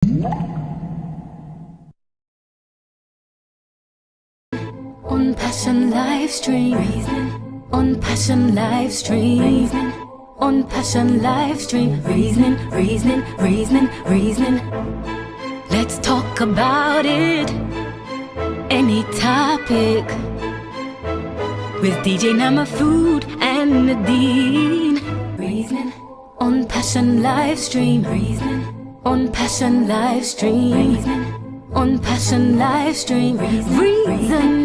On Passion live stream, on Passion live stream, on Passion live stream, reasoning. Let's talk about it. Any topic with DJ Nyamafood and Nadine. Reasoning on Passion live stream, on Passion live stream, on Passion live stream, reasoning.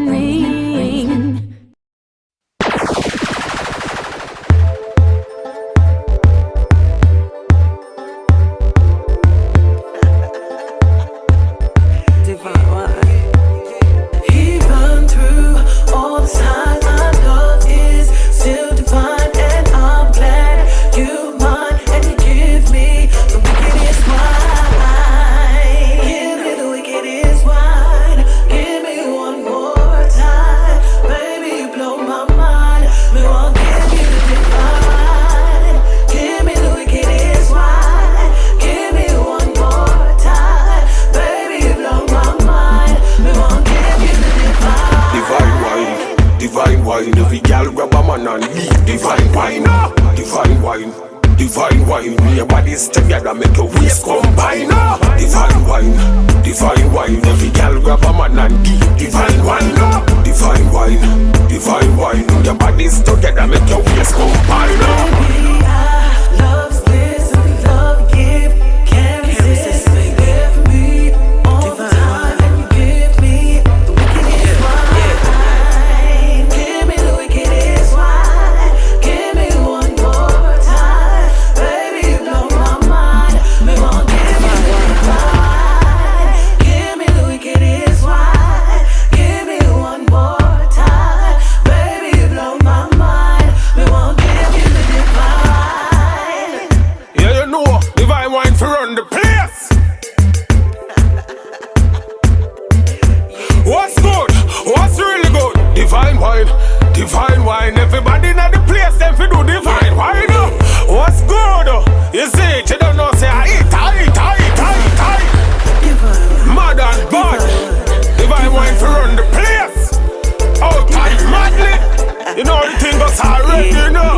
Every girl grab a man and leave. Divine wine, divine wine, divine wine. Your bodies together make your waist combine. Divine wine, divine wine. Every girl grab a man and leave. Divine wine, divine wine, divine wine. Your bodies together make your waist combine. Baby, I love this and love give. Can't resist, baby, for me all the time. And you give me the wickedest wine. Give me the wickedest wine. Give me one more time, baby, you blow my mind. Me won't give you the wine. Give me the wickedest wine. Give me one more time, baby, you blow my mind. Me won't give you the divine. Yeah, you know, divine wine for run the place. What's good? What's really good? Divine wine, divine wine. Everybody in the place, them fi do divine wine. What's good? You see, you don't know, say I eat. Mad and bad. Divine wine for run the place. Out time madly. You know the thing goes already, you know.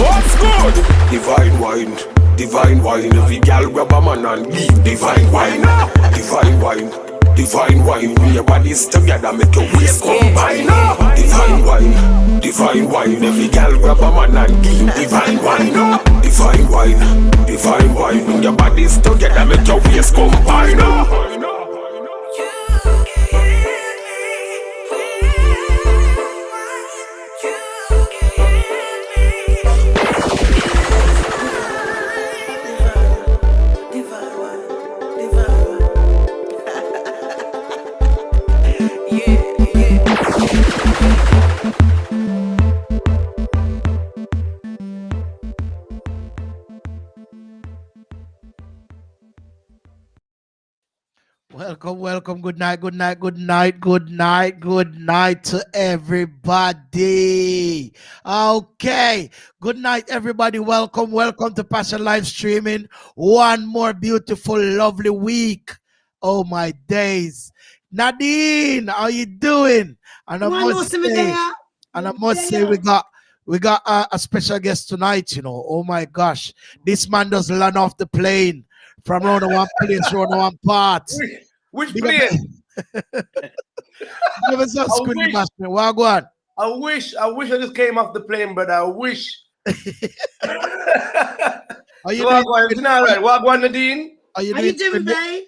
What's good? Divine wine, divine wine. Every girl grab a man and leave. Divine wine, divine wine, divine wine. When your bodies together make your waist combine. Divine wine, divine wine. Every girl grab a man and leave. Divine wine, divine wine, divine wine. When your bodies together make your waist combine. Welcome. Good night to everybody. Okay. Good night, everybody. Welcome to Passion Live Streaming. One more beautiful, lovely week. Oh my days. Nadine, how you doing? And I must say, we got a special guest tonight, you know. Oh my gosh. This man does land off the plane from round one place, round one part. Which plane? I wish I just came off the plane, but I wish. Are you doing all right? Wagwan, Nadine? Are you doing, babe?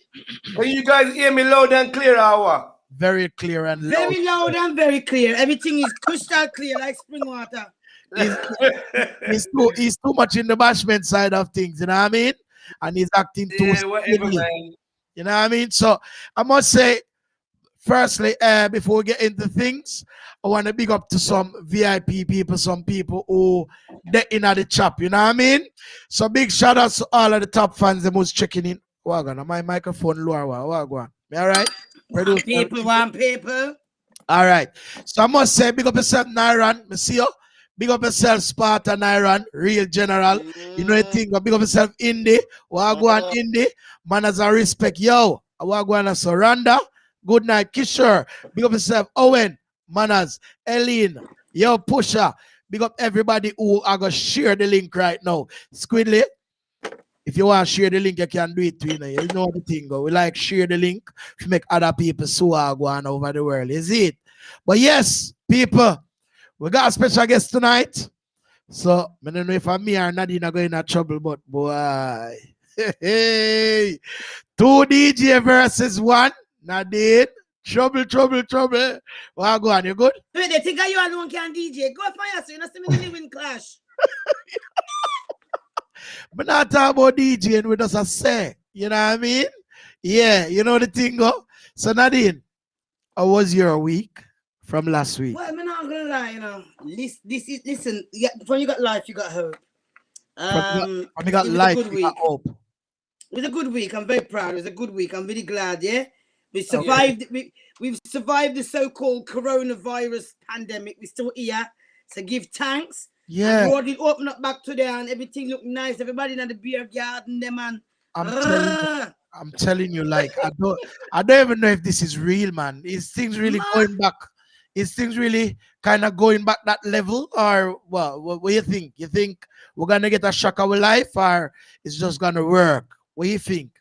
Can you guys hear me loud and clear, Awa? Very clear and loud. Very loud and very clear. Everything is crystal clear like spring water. He's too much in the bashment side of things, you know what I mean? And he's acting too silly. You know what I mean? So I must say, firstly, before we get into things, I want to big up to some VIP people, some people who they're in at the chop, you know what I mean? So big shout out to all of the top fans that was checking in. Wagwan, my microphone lower. Wagwan. All right? One people. All right. So I must say, big up yourself, Nairan. I see you. Big up yourself, Spartan Iron, real general. You know anything? Big up yourself, Indy. Wagwan Indy. Manners and respect. Yo, Wagwan Surrender. Good night, Kishore. Big up yourself, Owen. Manners. Eileen. Yo, Pusher. Big up everybody who are going to share the link right now. Squidly, if you want to share the link, you can do it too. You know the thing. We like share the link to make other people so go on over the world. Is it? But yes, people, we got a special guest tonight. So, I don't know if I'm me or Nadine are going in trouble, but boy. Hey, 2 DJ versus 1. Nadine. Trouble. Well, go on, you good? Wait, they think you alone can DJ. Go find us. You know, see me living clash. But not talk about DJing with us, I say. You know what I mean? Yeah, you know the thing, go. So, Nadine, how was your week from last week? Well, I'm not gonna lie, you know. Listen. Yeah, when you got life, you got hope. When you got life, you got hope. It was a good week. I'm very proud. It was a good week. I'm really glad. Yeah, we survived. We've survived the so-called coronavirus pandemic. We're still here, so give thanks. Yeah. The road will open up back today and everything look nice. Everybody in the beer garden, them man. I'm telling you, like I don't even know if this is real, man. Is things really going back? Is things really kind of going back that level, or what do you think? You think we're gonna get a shock of life, or it's just gonna work? What do you think?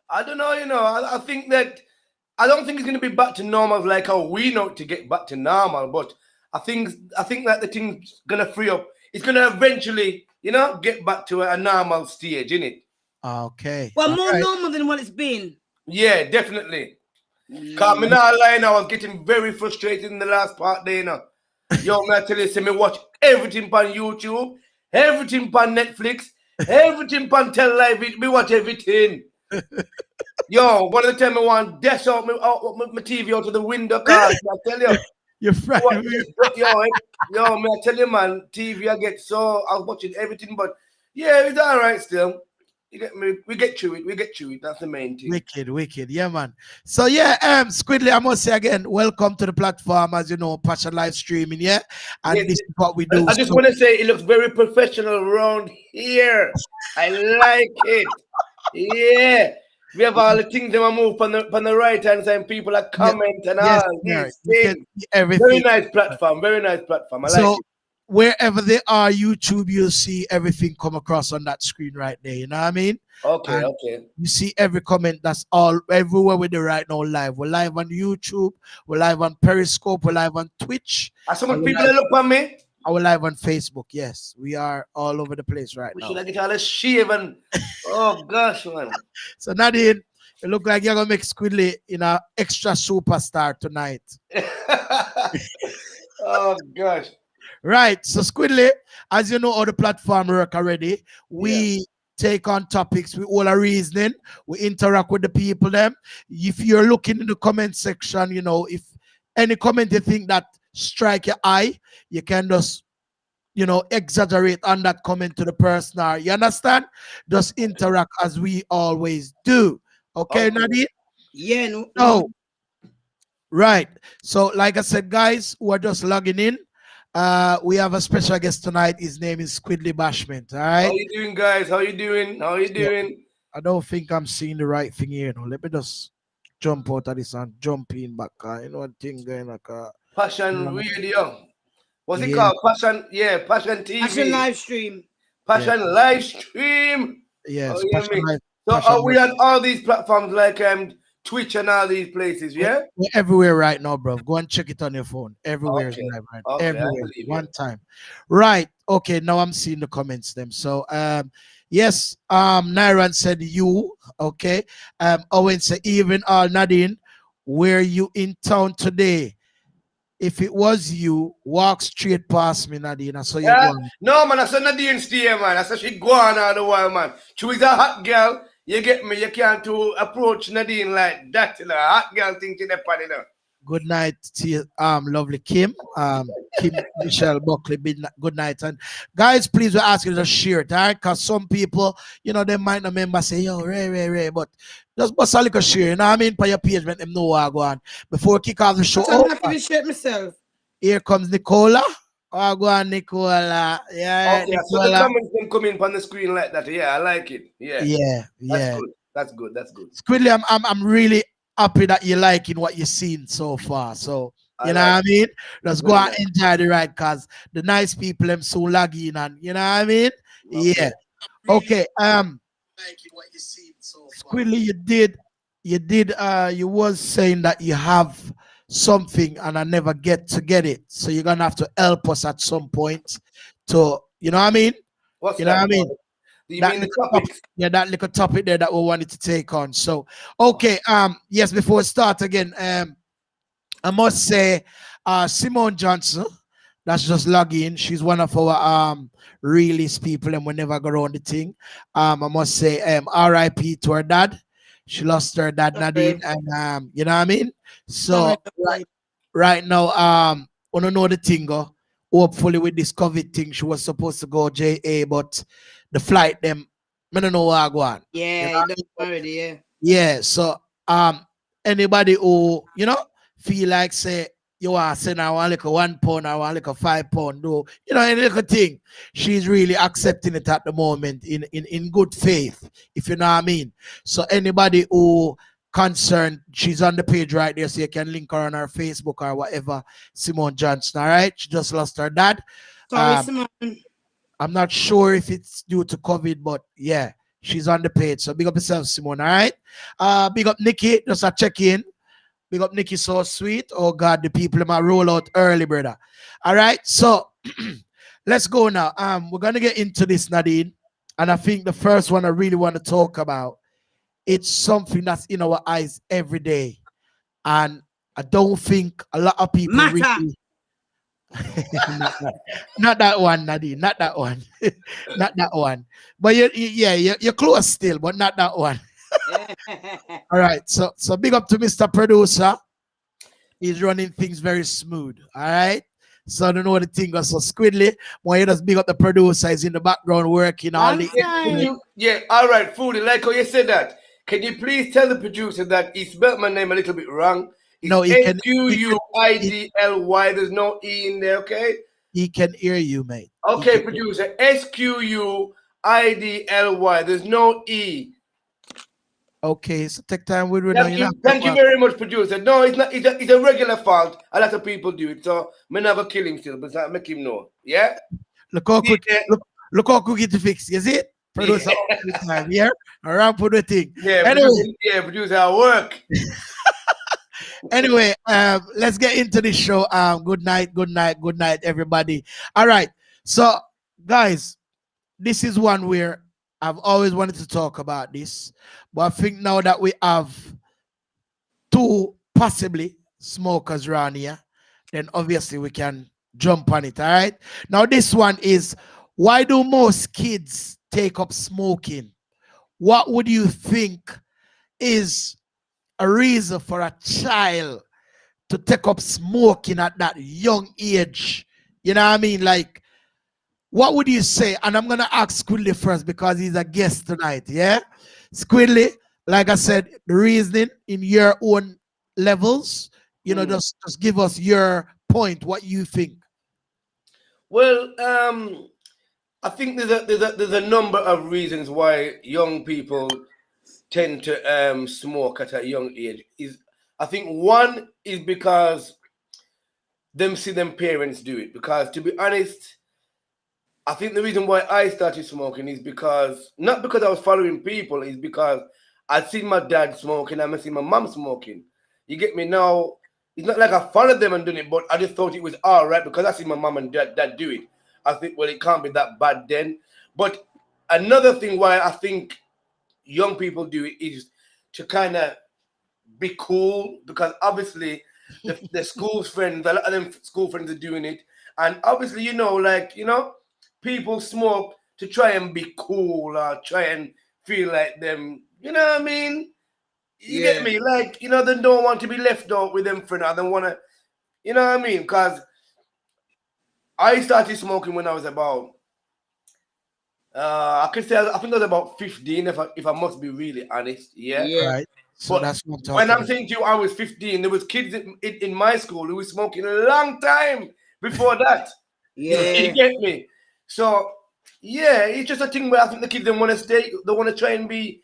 I don't know, you know. I think that I don't think it's gonna be back to normal like how we know it to get back to normal, but I think that the thing's gonna free up. It's gonna eventually, you know, get back to a normal stage, innit? Okay. Well, more normal than what it's been. Yeah, definitely. Cause me not lying, I was getting very frustrated in the last part there, you know. Yo, me I tell you, say me watch everything on YouTube, everything on Netflix, everything on Tell Live, me watch everything. Yo, one of the time I want to dash out my TV out of the window, cause I tell you. You're frightened. Yo, man, I tell you, man, TV, I was watching everything, but yeah, it's all right still. You get me? We get through it. That's the main thing. Wicked. Yeah, man. So, yeah, Squidly, I must say again, welcome to the platform, as you know, Passion Live Streaming, yeah? And this is what we do. I just want to say it looks very professional around here. I like it. Yeah. We have all the things that move on the right hand side, people are comment and all these things. Everything. Very nice platform. I like it. Wherever they are, YouTube, you'll see everything come across on that screen right there. You know what I mean? Okay. You see every comment that's all everywhere with the right now live. We're live on YouTube, we're live on Periscope, we're live on Twitch. Are some people that look at me? We're live on Facebook. Yes, we are all over the place right now. Should I get all the shave and oh gosh, man. So Nadine, it look like you're gonna make Squidly in an extra superstar tonight. Oh gosh. Right. So Squidly, as you know, all the platform work already. We take on topics, we all are reasoning, we interact with the people them. If you're looking in the comment section, you know, if any comment you think that strike your eye, you can just, you know, exaggerate on that comment to the person. Or, you understand? Just interact as we always do. Okay, Nadine? Yeah, no. Right. So, like I said, guys, who are just logging in, we have a special guest tonight. His name is Squidly Bashment. All right. How you doing, guys? How you doing? I don't think I'm seeing the right thing here. No, let me just jump out of this and jump in back. You know what thing going like Passion Radio. What's it called? Passion. Yeah, Passion TV. Passion Live Stream. Passion Live Stream. Yes. So we on all these platforms like Twitch and all these places, yeah? We're everywhere right now, bro. Go and check it on your phone. Everywhere is live right now. Okay, everywhere. One time. Right. Okay, now I'm seeing the comments them. So yes, Nairan said you, okay. Owen said even Nadine, were you in town today? If it was you, walk straight past me, Nadine. I saw you going. No, man, I saw Nadine stay, man. I saw she go on all the while, man. She was a hot girl. You get me? You can't to approach Nadine like that. You know, hot girl thing to the party, you know. Good night to you, lovely Kim. Kim Michelle Buckley, good night. And guys, please we ask you to share it, all right? Because some people, you know, they might not remember say, yo, Ray, but just bust a little share, you know what I mean? For your page, let them know what I go on. Before we kick off the show. I'm not going to share myself. Here comes Nicola. Oh, go on, Nicola. Yeah, Okay, so the Nicola. comments can come in on the screen like that. Yeah, I like it. Yeah, Yeah, that's yeah. good. That's good. That's good. Squidly, I'm really happy that you're liking what you've seen so far. So I you know like what I it. mean? Just go Very and nice. enjoy the ride cause the nice people them so lagging and you know what I mean? Okay. Yeah. Okay. Squidly, you was saying that you have something and I never get to get it. So you're gonna have to help us at some point to you know what I mean? What's You know what that? I mean? Do you That mean the little topic, topics? yeah, that little topic there that we wanted to take on. So, okay, yes, before we start again, I must say, Simone Johnson, that's just logging. She's one of our realist people, and we never go around the thing. I must say, R.I.P. to her dad. She lost her dad Nadine, Sorry. and you know what I mean. Sorry. So right now, I don't know the thing. Hopefully, with this COVID thing, she was supposed to go JA, but the flight them, I don't know where I go on. You Yeah, know? you know already, yeah. Yeah. So anybody who feel like say you are saying I want like a £1, I want like a £5, do any little thing, she's really accepting it at the moment in good faith, if you know what I mean. So anybody who concerned, she's on the page right there, so you can link her on her Facebook or whatever. Simone Johnson, all right. She just lost her dad. Sorry, Um, Simone. I'm not sure if it's due to COVID, but yeah, she's on the page. So big up yourself, Simone. All right. Big up Nikki. Just a check in. Big up Nikki, so sweet. Oh God, the people in my roll out early, brother. All right. So let's go now. We're gonna get into this, Nadine. And I think the first one I really want to talk about, it's something that's in our eyes every day. And I don't think a lot of people Matter. really not that one, Nadine. Not that one. Not that one. But you're close still, but not that one. All right. So big up to Mr. Producer. He's running things very smooth. All right. So I don't know what the thing was. So Squidly, when you just big up the producer, is in the background working all the. Yeah, all right, Foodie, like how you said that. Can you please tell the producer that he spelled my name a little bit wrong? It's No, he can. Squidly. There's no E in there, okay? He can hear you, mate. Okay, producer. Squidly. There's no E. Okay, so take time with it. Thank you very much, producer. No, it's not. It's a regular fault. A lot of people do it, so me never kill him still, but I make him know. Yeah. Look how quick. Yeah. Look how quick it fix. You see it? Producer all the time here. Around for the thing. Yeah, Anyway. producer at work. Anyway, let's get into the show. Good night, everybody. All right. So, guys, this is one where I've always wanted to talk about this, but I think now that we have two possibly smokers around here, then obviously we can jump on it. All right. Now, this one is, why do most kids take up smoking? What would you think is a reason for a child to take up smoking at that young age? You know what I mean? Like, what would you say? And I'm gonna ask Squidly first because he's a guest tonight. Yeah, Squidly, like I said, the reasoning in your own levels. Just give us your point. What you think? Well, I think there's a number of reasons why young people tend to smoke at a young age. I think one is because them see them parents do it. Because to be honest, I think the reason why I started smoking is not because I was following people, is because I'd seen my dad smoking, I seen my mom smoking. You get me now? It's not like I followed them and doing it, but I just thought it was all right because I see my mom and dad do it. I think, well, it can't be that bad then. But another thing why I think young people do it is to kind of be cool, because obviously the school friends, a lot of them school friends are doing it. And obviously, people smoke to try and be cool or try and feel like them, you know what I mean? You get me? Like, they don't want to be left out with them friends. I don't want to, you know what I mean? Because I started smoking when I was about, I think I was about 15, if I must be really honest. Yeah. Right. So but that's what I'm talking when I'm about. saying to you, I was 15, there was kids in my school who was smoking a long time before that. Yeah. You get me? So yeah, it's just a thing where I think the kids don't want to stay. They want to try and be,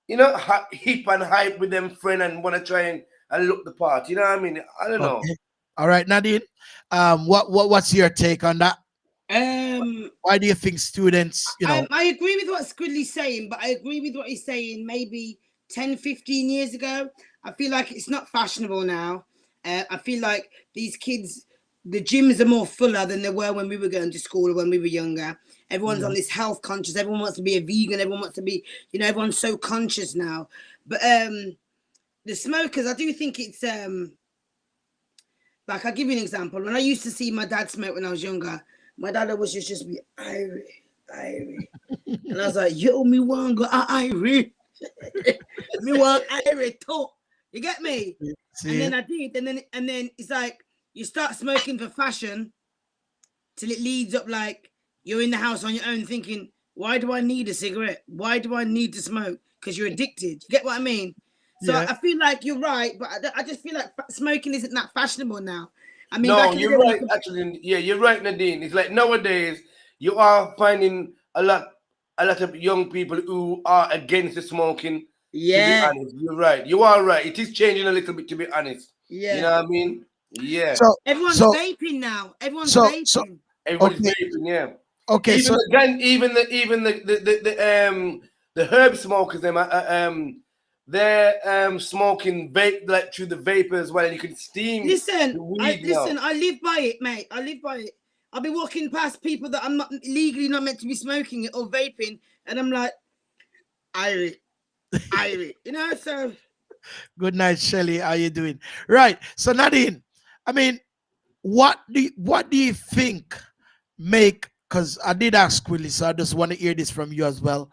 hip and hype with them friend and want to try and look the part. You know what I mean? I don't know. Okay. All right, Nadine. What's your take on that? Why do you think students, I agree with what Squidly's saying, but I agree with what he's saying maybe 10, 15 years ago. I feel like it's not fashionable now. I feel like these kids, the gyms are more fuller than they were when we were going to school or when we were younger. Everyone's on this health conscious. Everyone wants to be a vegan. Everyone wants to be, everyone's so conscious now. But the smokers, I do think it's like, I'll give you an example. When I used to see my dad smoke when I was younger, my dad always just be Irie. And I was like, yo, me want go Irie. Me want Irie too. You get me? See? And then I did, and then it's like you start smoking for fashion till it leads up like you're in the house on your own thinking, why do I need a cigarette? Why do I need to smoke? Because you're addicted. You get what I mean? So I feel like you're right, but I just feel like smoking isn't that fashionable now. I mean, no, you're right. Actually, yeah, you're right, Nadine. It's like nowadays you are finding a lot of young people who are against the smoking. Yeah, to be honest, you're right. You are right. It is changing a little bit, to be honest. Yeah, you know what I mean. Yeah. So everyone's vaping now. Everyone's vaping. Everybody's vaping. Yeah. Okay. Even the herb smokers, they're smoking vape like through the vapor as well, and you can steam. Listen, I live by it, mate. I live by it. I'll be walking past people that I'm not legally not meant to be smoking it or vaping, and I'm like, Irie, so. Good night, Shelly. How you doing? Right. So Nadine, I mean, what do you think because I did ask Willie, so I just want to hear this from you as well.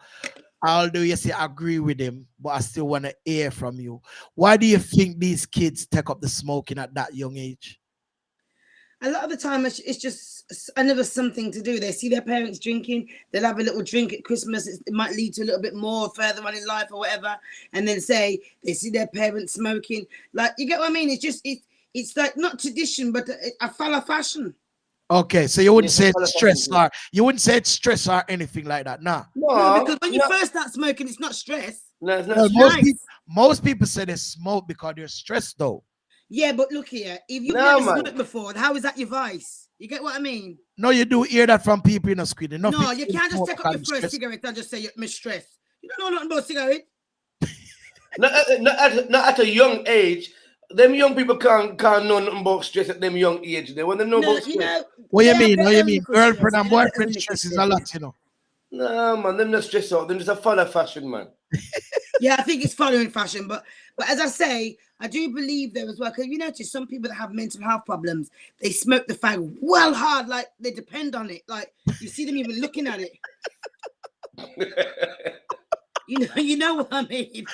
Although you say I agree with him, but I still want to hear from you. Why do you think these kids take up the smoking at that young age? A lot of the time, it's just another something to do. They see their parents drinking, they'll have a little drink at Christmas. It might lead to a little bit more further on in life or whatever. And then say they see their parents smoking. Like, you get what I mean? It's like not tradition, but a follow fashion. Okay, so you wouldn't say it's stress or anything like that, nah. No, because when you first start smoking, it's not stress. No, it's not most people say they smoke because they're stressed, though. Yeah, but look here, if you've never smoked before, how is that your vice? You get what I mean? No, you do hear that from people in the screen. No, you can't just take up your first cigarette and just say you're stressed. You don't know nothing about cigarette. not at a young age. Them young people can't know nothing about stress at them young age. They want to know about stress. What you mean? Girlfriend and boyfriend stress is a lot, No, man, them not stress out. Them just a follow fashion, man. Yeah, I think it's following fashion, but as I say, I do believe there as well. Because you notice some people that have mental health problems, they smoke the fag well hard, like they depend on it. Like you see them even looking at it. you know what I mean.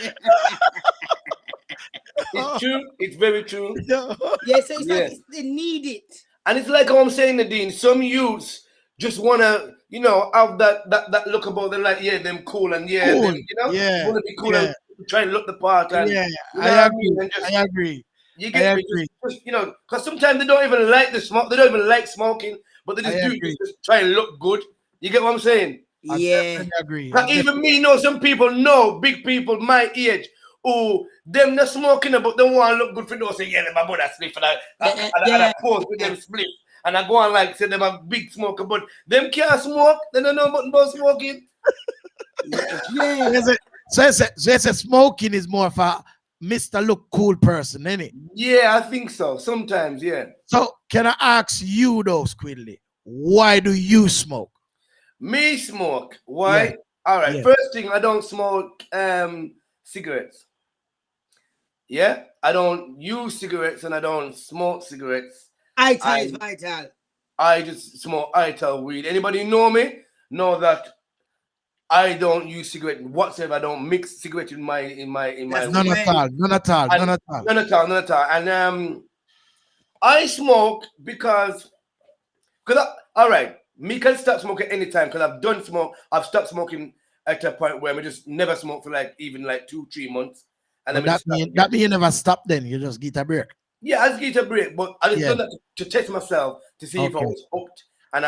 It's true. It's very true. Yeah, so it's like they need it. And it's like how I'm saying, Nadine, some youths just want to, have that look about them, like, yeah, them cool and cool. Them, want to be cool and try and look the part. And, I agree. You get me? Just, because sometimes they don't even like the smoke. They don't even like smoking, but they just try and look good. You get what I'm saying? I agree. Like even me know some people know, big people my age, who them not smoking, but they want to look good for those. Say, yeah, my brother spliff, and I pose with them spliff. And I go on like say them a big smoker, but them can't smoke. They don't know nothing about smoking. So smoking is more of a Mr. Look Cool person, isn't it? Yeah, I think so. Sometimes, yeah. So can I ask you though, Squidly, why do you smoke? Me smoke. Why? Yeah. All right. Yeah. First thing, I don't smoke cigarettes. Yeah, I don't use cigarettes and I don't smoke cigarettes. Ital is vital. I just smoke Ital weed. Anybody know me? Know that I don't use cigarette whatsoever. I don't mix cigarette in my none at all. And I smoke because all right, me can stop smoking anytime because I've done smoke. I've stopped smoking at a point where I just never smoke for even 2-3 months. And that mean you never stop then. You just get a break. Yeah, I just get a break, but I just done that to test myself to see if I was hooked and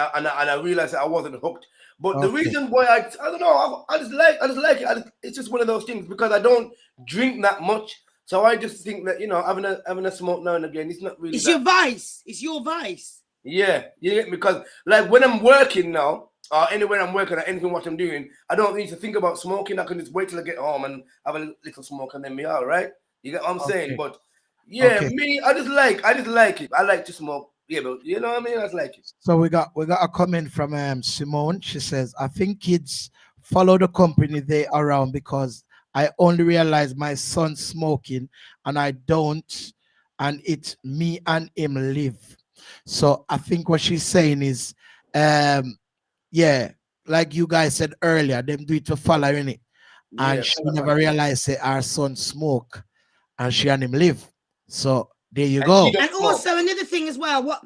I realized that I wasn't hooked. But the Okay. reason why I don't know, I just like it. It's just one of those things because I don't drink that much. So I just think that, you know, having a smoke now and again, it's not really It's that. your vice. It's your vice. Yeah, you get me? Because like when I'm working now, or anywhere I'm working or anything what I'm doing, I don't need to think about smoking. I can just wait till I get home and have a little smoke and then be all right. You get what I'm saying? Okay. But yeah, Okay. me, I just like it. I like to smoke. Yeah, but you know what I mean? I just like it. So we got a comment from Simone. She says, I think kids follow the company they are around because I only realize my son's smoking and I don't, and it's me and him live. So I think what she's saying is, yeah, like you guys said earlier, them do it to follow in it. Yeah, And she never realized that our son smoke and she and him live. So there you and she go. don't And smoke. also another thing as well,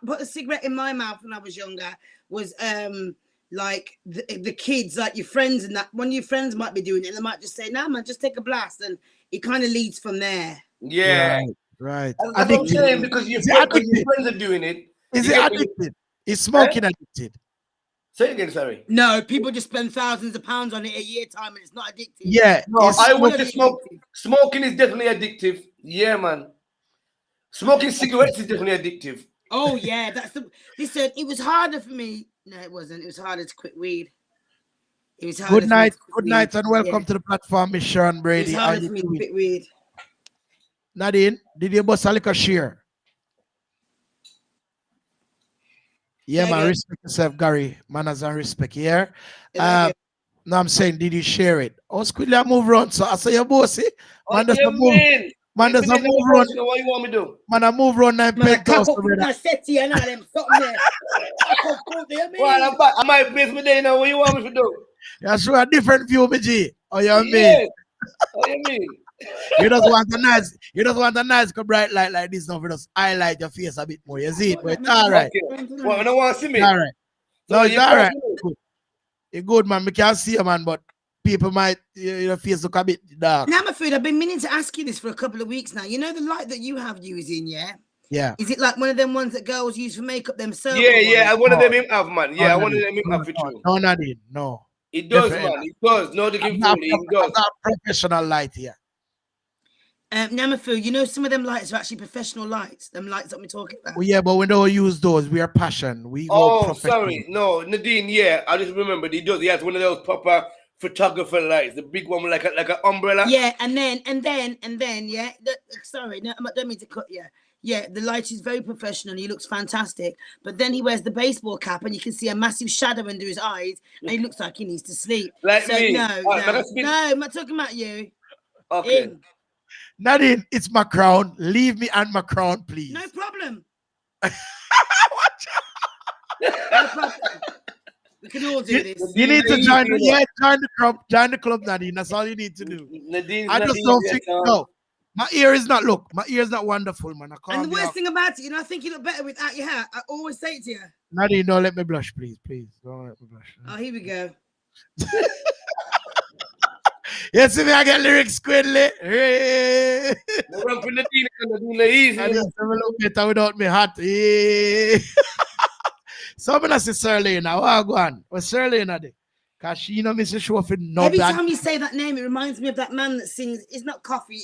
put a cigarette in my mouth when I was younger was like the kids, like your friends and that. One of your friends might be doing it, and they might just say, "No, man, just take a blast," and it kind of leads from there. Yeah, Right. and that's what I'm Addicted. saying because Is it addicted? your friends are doing it. Is You it get me? addicted? Is smoking addicted? Say it again, sorry. No, people just spend thousands of pounds on it a year time, and it's not addictive. Yeah. No, is I would bloody just smoke. addictive. Smoking is definitely addictive. Yeah, man. Smoking cigarettes is definitely addictive. Oh yeah, that's the. Listen, it was harder for me. No, it wasn't. It was harder to quit weed. It was harder. Good for me night. to quit Good weed. night and welcome Yeah. to the platform, Miss Sharon It was Brady. How harder you for me to doing? quit weed. Nadine, did you bust a liquor share? Yeah, Say man. again. Respect yourself, Gary. Manners and respect. Yeah. Say again. No, I'm saying, did you share it? Oh, quickly I move on. So I say your bossy. Man, What does do a you move. mean? Man, does a If move you run. know what you want me to do? Man, I move run 9 Man, I penthouse. cock up with my settee and all them something there. I cock up there, Well, man. I'm back. I might place me there now. What you want me to do? Yeah, sure, a different view, me G. Oh, you mean? Yeah. What do you mean? You just want a nice bright light like this now for just highlight your face a bit more. You see it, but it's all right. Okay. Well, you don't want to see me? All right. So No, it's you all right. personally- Good. It's good, man. We can't see you, man, but people might, your face look a bit dark. Nyamafood, I've been meaning to ask you this for a couple of weeks now. You know the light that you have using, yeah? Yeah. Is it like one of them ones that girls use for makeup, them circle Yeah, yeah. I ones? one of them him have, man. Yeah, I No, one of them him have for no, you. no, Nadine, no. It does, Definitely man. It does. No, they I'm can not, fool you. It I'm does. not professional light here. Nyamafood, you know some of them lights are actually professional lights. Them lights that we're talking about. Well, yeah, but we don't use those. We are passion. We go Oh, professional. sorry. No, Nadine, yeah. I just remembered he does. He has one of those proper photographer lights. The big one with like an umbrella. Yeah, and then, yeah. Sorry, no, I don't mean to cut you. Yeah, the light is very professional. He looks fantastic. But then he wears the baseball cap, and you can see a massive shadow under his eyes, and he looks like he needs to sleep. Like So me. no, Alright, no, that's been- no, I'm not talking about you. Okay. Him. Nadine, it's my crown. Leave me and my crown, please. No problem. No problem. We can all do this. You need to Nadine, join. you know. Yeah, join the club. Join the club, Nadine. That's all you need to do. Nadine's I just Nadine, don't yes, think. No, my ear is not. Look, my ear is not wonderful, man. I And can't the be worst out. thing about it, I think you look better without your hair. I always say it to you. Nadine, don't let me blush, please, please. Don't let me blush. Oh, here we go. You see me, I get lyrics squiddly. Hey. No run for Nadine, Nadine easy. I just have a little better without me hat. Hey. So I'm gonna say Serlina. What go on? What's Serlina there? Cause she, me say show for no Every bad. time you say that name, it reminds me of that man that sings. It's not coffee.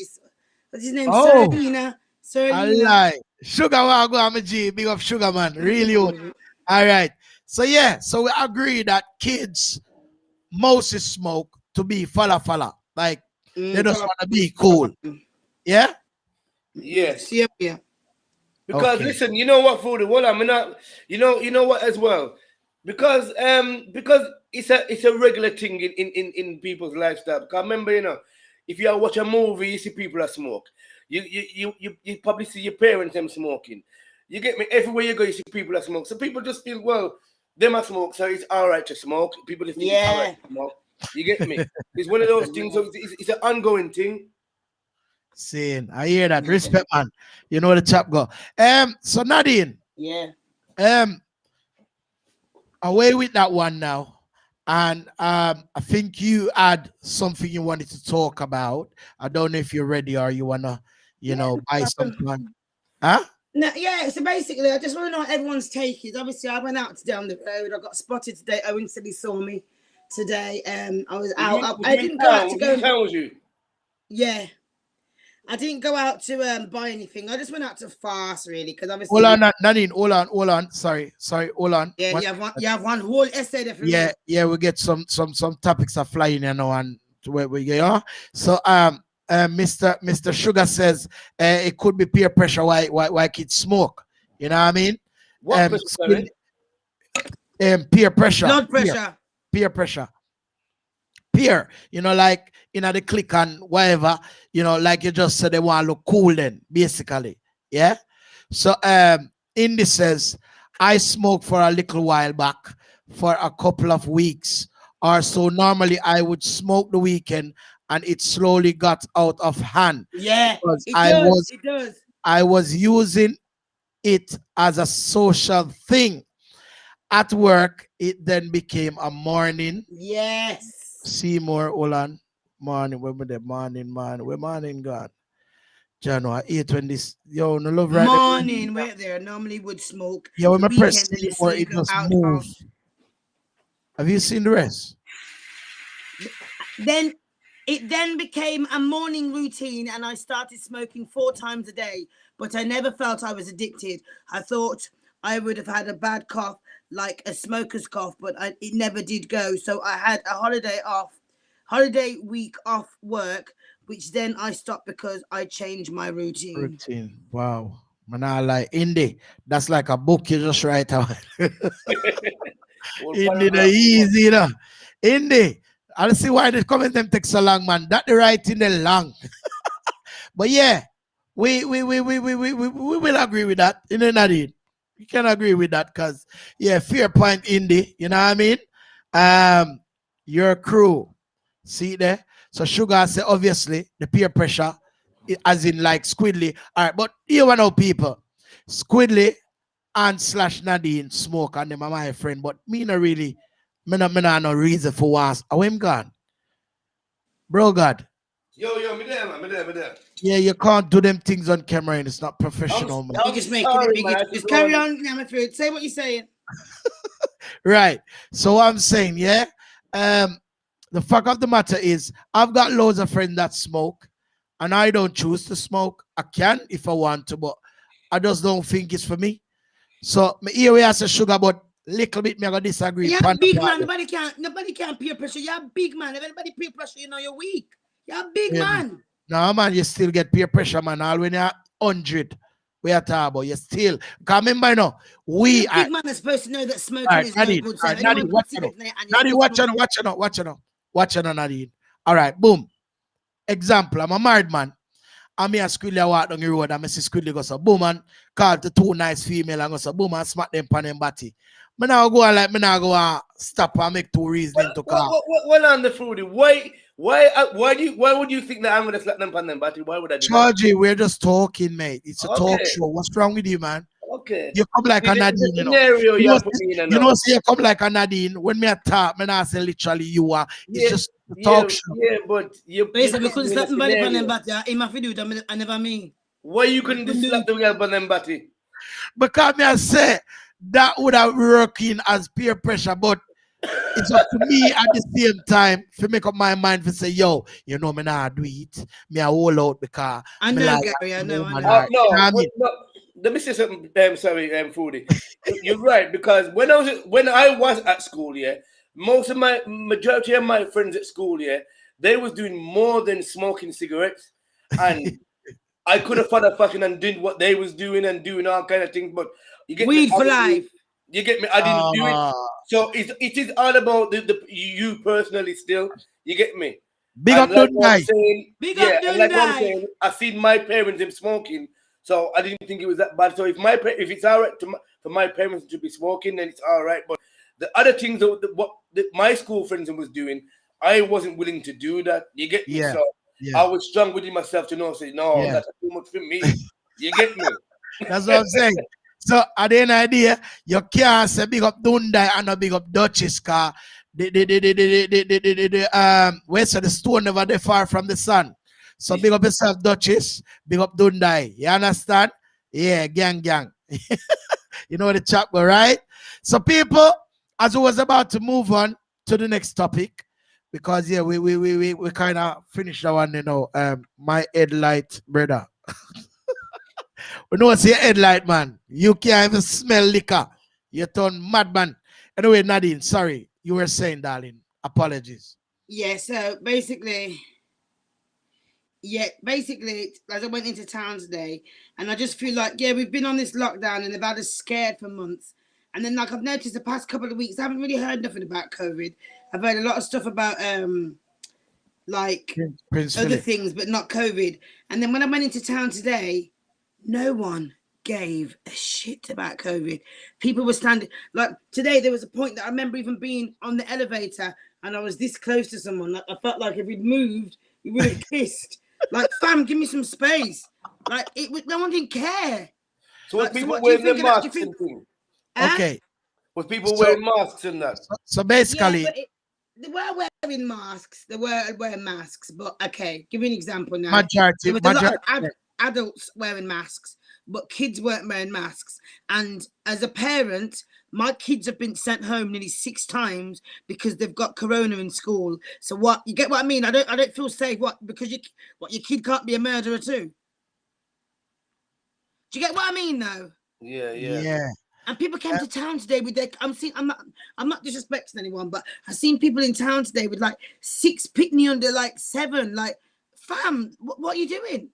What's his name? Oh. Serlina. I Serlina. lie. Sugar, what go on, my G? Big up Sugar, man. Really good. All right. So yeah, so we agree that kids mostly smoke to be falla. Like they just want to be cool. Yeah? Yes. Yeah. Because Okay. listen, you know what, food? Well, I'm not. You know what as well. Because it's a regular thing in people's lifestyle. Because remember, if you watch a movie, you see people that smoke. You probably see your parents them smoking. You get me? Everywhere you go, you see people that smoke. So people just feel, well, they must smoke, so it's all right to smoke. People just think it's all right to smoke. You get me? It's one of those things. So it's an ongoing thing. Saying, I hear that. Respect, man. You know where the chap go. So Nadine, Yeah. away with that one now. And I think you had something you wanted to talk about. I don't know if you're ready or you wanna, buy something. Huh? No, yeah, so basically, I just want to know what everyone's take is. Obviously, I went out down the road. I got spotted today. Owen said he saw me today. I was out. I didn't go out to go. Was you? Yeah. I didn't go out to buy anything. I just went out to fast, really, because obviously. Hold on, Nadine. Hold on. Sorry. Hold on. Yeah, you have one whole essay there for me. Yeah. We get some topics are flying, you know, and where we go. So Mr. Sugar says it could be peer pressure. Why kids smoke? You know what I mean? What peer pressure. Blood pressure. Peer pressure. Peer, you know, like the click and whatever, you know, like you just said, they want to look cool then, basically. Yeah. So Indy says, I smoked for a little while back for a couple of weeks or so. Normally I would smoke the weekend and it slowly got out of hand. Yeah, it does. I was using it as a social thing. At work, it then became a morning. Yes. Seymour, hold on. Morning, where the morning, man. Where morning gone? January 8 when this, no love right morning, where there normally would smoke. Yeah, when I press Seymour, it just moves. Have you seen the rest? Then it then became a morning routine and I started smoking 4 times a day, but I never felt I was addicted. I thought I would have had a bad cough, like a smoker's cough, but it never did go. So I had a holiday week off work, which then I stopped because I changed my routine. Wow. Man, I like Indy. That's like a book you just write out. Indy, the easy, you know. Indy, I don't see why the comment them take so long, man. That the writing the long. But yeah, we will agree with that. You know, Nadine. You can agree with that because, yeah, fair point, Indy. You know what I mean? Your crew. See there? So Sugar say, obviously, the peer pressure, as in like Squidly. All right, but you know people. Squidly and / Nadine smoke and them are my friend, but me not really, me not no reason for was. How him gone? Bro God. Yo, me there. Yeah, you can't do them things on camera and it's not professional, man. You just make it. Just carry on, Nyamafood. Say what you're saying. Right. So what I'm saying, yeah. The fact of the matter is, I've got loads of friends that smoke, and I don't choose to smoke. I can if I want to, but I just don't think it's for me. So here we have Sugar, but little bit me I gonna disagree. You're big man. Nobody can peer pressure. You're a big man. If anybody peer pressure, you know you're weak. You're a big man. No, man, you still get peer pressure, man. All when you're 100, we are talking about. You still. Because remember, you know, big man is supposed to know that smoking is no good. Nadine, watch on, Nadine. All right, boom. Example, I'm a married man. I'm here Squidly walk down the road and I see Squidly go so boom and call to 2 nice female and go so boom and smack them pan them body. Me now go and stop and make 2 reasons to call. Well, on the foodie, why would you think that I'm gonna slap them pan them body? Why would I do Georgie, we're just talking, mate. It's a talk show. What's wrong with you, man? Okay. You come like a Nadine, you know. See, you come like a Nadine. When me talk, me not say literally you are. It's just a talk show. Yeah, but you basically couldn't slap somebody on them body. He must do that. I never mean. Why you couldn't slap the girl on them body? Because me I say that would have working as peer pressure, but it's up to me at the same time to make up my mind to say, yo, you know me not do it. Me I hold out because I know, Gary. I know. No. Let me say something. Sorry, Foodie. You're right, because when I was at school, yeah, majority of my friends at school, yeah, they was doing more than smoking cigarettes, and I could have followed fucking and did what they was doing and doing all kind of things. But you get weed for life. You get me? I didn't do it. So it is all about you personally. Still, you get me? Big up, like Dundee. Big up, Dundee. Like I'm saying, I seen my parents them smoking. So I didn't think it was that bad. So if it's all right for my parents to be smoking, then it's all right. But the other things that my school friends was doing, I wasn't willing to do that. You get me? So I was strong within myself to say, no, that's too much for me. You get me? That's what I'm saying. So at the end of the day, you can't say big up Dundee and a big up Duchess car. Where's the stone never that far from the sun. So big up yourself, Duchess. Big up Dundee. You understand? Yeah, gang. You know the chat, right? So people, as we was about to move on to the next topic, because yeah, we kind of finished that one, you know. My headlight, brother. We know it's your headlight, man. You can't even smell liquor. You turn madman. Anyway, Nadine, sorry. You were saying, darling. Apologies. Yeah, so basically, as I went into town today, and I just feel like, yeah, we've been on this lockdown and they've had us scared for months. And then, like, I've noticed the past couple of weeks, I haven't really heard nothing about COVID. I've heard a lot of stuff about, like, Prince other Philip. things, but not COVID. And then when I went into town today, no one gave a shit about COVID. People were standing, like, today there was a point that I remember even being on the elevator and I was this close to someone. Like, I felt like if we'd moved, we would have kissed. Like, fam, give me some space. Like, no one didn't care. So Like, people what do you wearing the think of that? masks and things? Okay. Was people wearing masks and that? So basically, Yeah, but they were wearing masks. They were wearing masks. But okay, give me an example now. majority, There was a lot of adults wearing masks, but kids weren't wearing masks. And as a parent, my kids have been sent home nearly 6 times because they've got corona in school. So what, you get what I mean? I don't feel safe. What, because your kid can't be a murderer too? Do you get what I mean though? Yeah. And people came to town today with their. I'm not disrespecting anyone, but I've seen people in town today with like 6 pitney under like 7. Like, fam, what are you doing?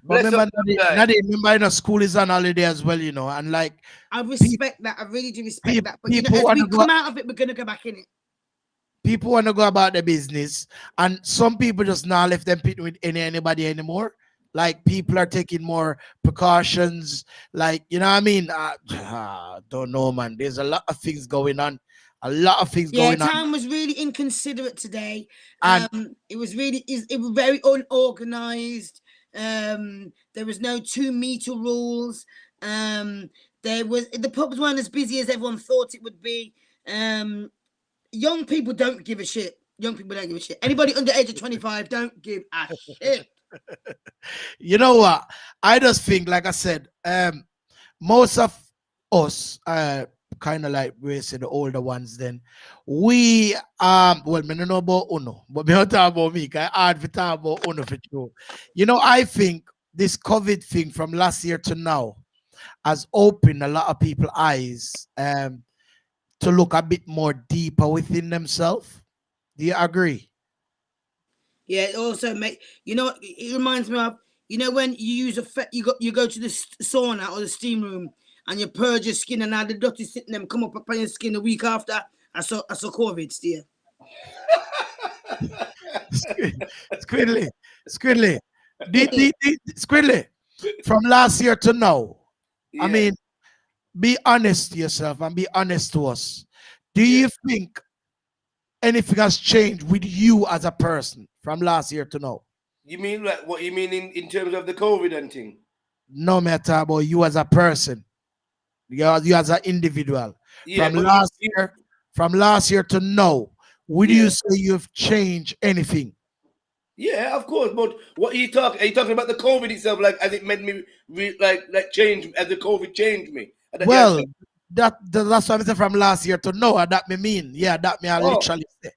But remember, Nadine, remember, you know, school is on holiday as well, you know, and like I respect that. I really do respect that. But you know, as we come out of it, we're gonna go back in it. People want to go about their business, and some people just not left them pitting with anybody anymore. Like, people are taking more precautions. Like, you know what I mean? Don't know, man. There's a lot of things going on. Yeah, town was really inconsiderate today. It was very unorganized. There was no 2 meter rules. The pubs weren't as busy as everyone thought it would be. Young people don't give a shit. Anybody under the age of 25 don't give a shit. You know what? I just think, like I said, most of us, kind of like we say the older ones, then we well, I don't know about Uno, but me not talk about me. I hard to talk about Uno for you. You know, I think this COVID thing from last year to now has opened a lot of people's eyes to look a bit more deeper within themselves. Do you agree? Yeah, it also it reminds me of, you know, when you use you go to the sauna or the steam room and you purge your skin, and now the dirty sitting them come up on your skin the week after. I saw COVID still. Squidly. Squidly. From last year to now, I mean, be honest to yourself and be honest to us. Do you think anything has changed with you as a person from last year to now? You mean like what you mean in terms of the COVID and thing? No matter about you as a person, you as an individual. Yeah, from last year to now, would you say you've changed anything? Yeah, of course. But what are you talking? Are you talking about the COVID itself? Like, as it made me like change, as the COVID changed me? Well, that's what I'm saying, from last year to now. That me mean, yeah, that me I literally say.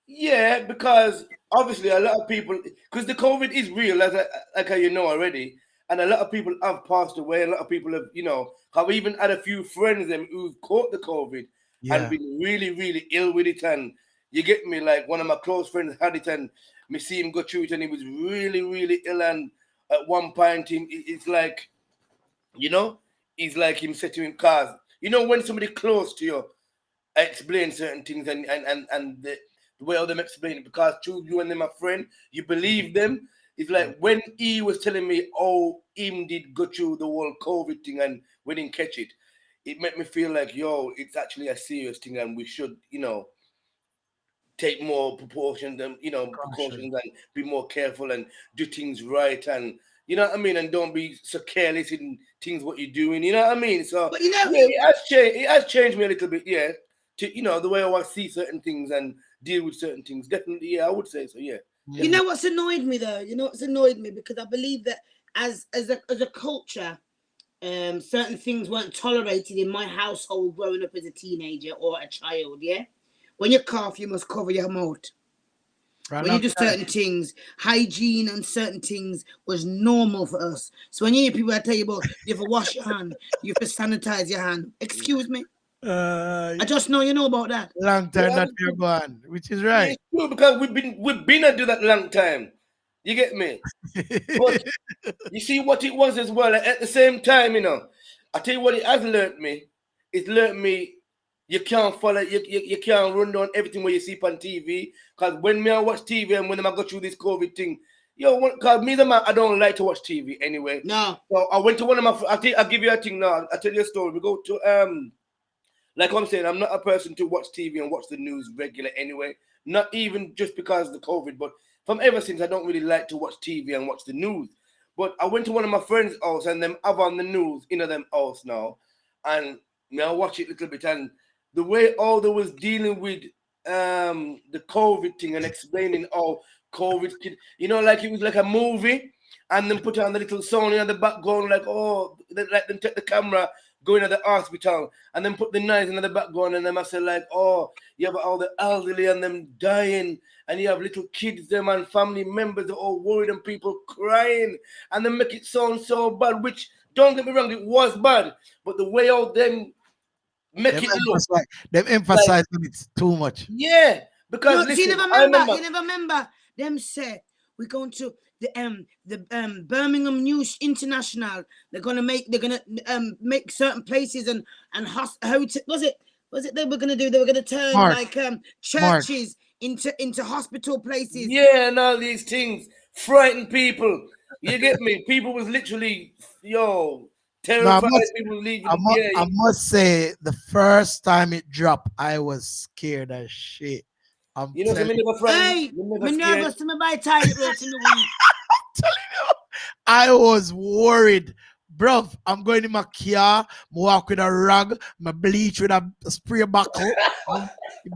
Yeah, because obviously a lot of people, because the COVID is real, like you know already, and a lot of people have passed away. A lot of people have, you know, have even had a few friends them who've caught the COVID and been really, really ill with it. And you get me, like one of my close friends had it, and me see him go through it, and he was really, really ill. And at one point, it's like, you know, it's like him said to him, cause you know when somebody close to you explain certain things, and the way how them explain it, because through you and them are friend, you believe them. It's like when he was telling me, oh, him did go through the whole COVID thing and we didn't catch it, it made me feel like, yo, it's actually a serious thing, and we should, you know, take more precautions and, you know, precautions and be more careful and do things right, and you know what I mean, and don't be so careless in things what you're doing, you know what I mean? So but, you know, it has changed me a little bit, yeah. To, you know, the way I see certain things and deal with certain things, definitely, yeah, I would say so, yeah. You know what's annoyed me though? You know what's annoyed me? Because I believe that as a culture, certain things weren't tolerated in my household growing up as a teenager or a child. Yeah, when you cough, you must cover your mouth. When you do certain things, hygiene and certain things was normal for us. So when you hear people that tell you about you have to wash your hand, you have to sanitize your hand. Excuse me. I just know you know about that. Long time not here gone, which is right. Yeah, it's true because we've been to do that long time. You get me? But you see what it was as well. At the same time, I tell you what it has learnt me. It's learnt me you can't follow, you can't run down everything what you see on TV. Because when I watch TV and when I go through this COVID thing, because me, the man, I don't like to watch TV anyway. No. So I went to one of my, I'll give you a thing now. I'll tell you a story. We go to, like I'm saying, I'm not a person to watch TV and watch the news regular anyway. Not even just because of the COVID, but from ever since I don't really like to watch TV and watch the news. But I went to one of my friends' house and them have on the news in them house now. And I watch it a little bit and the way all they was dealing with the COVID thing and explaining how COVID, like it was like a movie and then put on the little sound in the background like, like them take the camera going to the hospital and then put the knives in the background and then I say like, you have all the elderly and them dying and you have little kids them and family members are all worried and people crying and then make it sound so bad, which don't get me wrong, it was bad, but the way all them make it look them emphasize it too much. Yeah, because listen, you never remember them say we're going to the Birmingham News International. They're gonna make certain places and was it they were gonna do? They were gonna turn churches into hospital places. Yeah, and all these things frighten people. You get me? People was literally terrified. People leaving. I must say, the first time it dropped, I was scared as shit. Me nervous to me by tight ropes in the week. I'm telling you, I was worried. Bro, I'm going in my car, walk with a rag, my bleach with a spray buckle.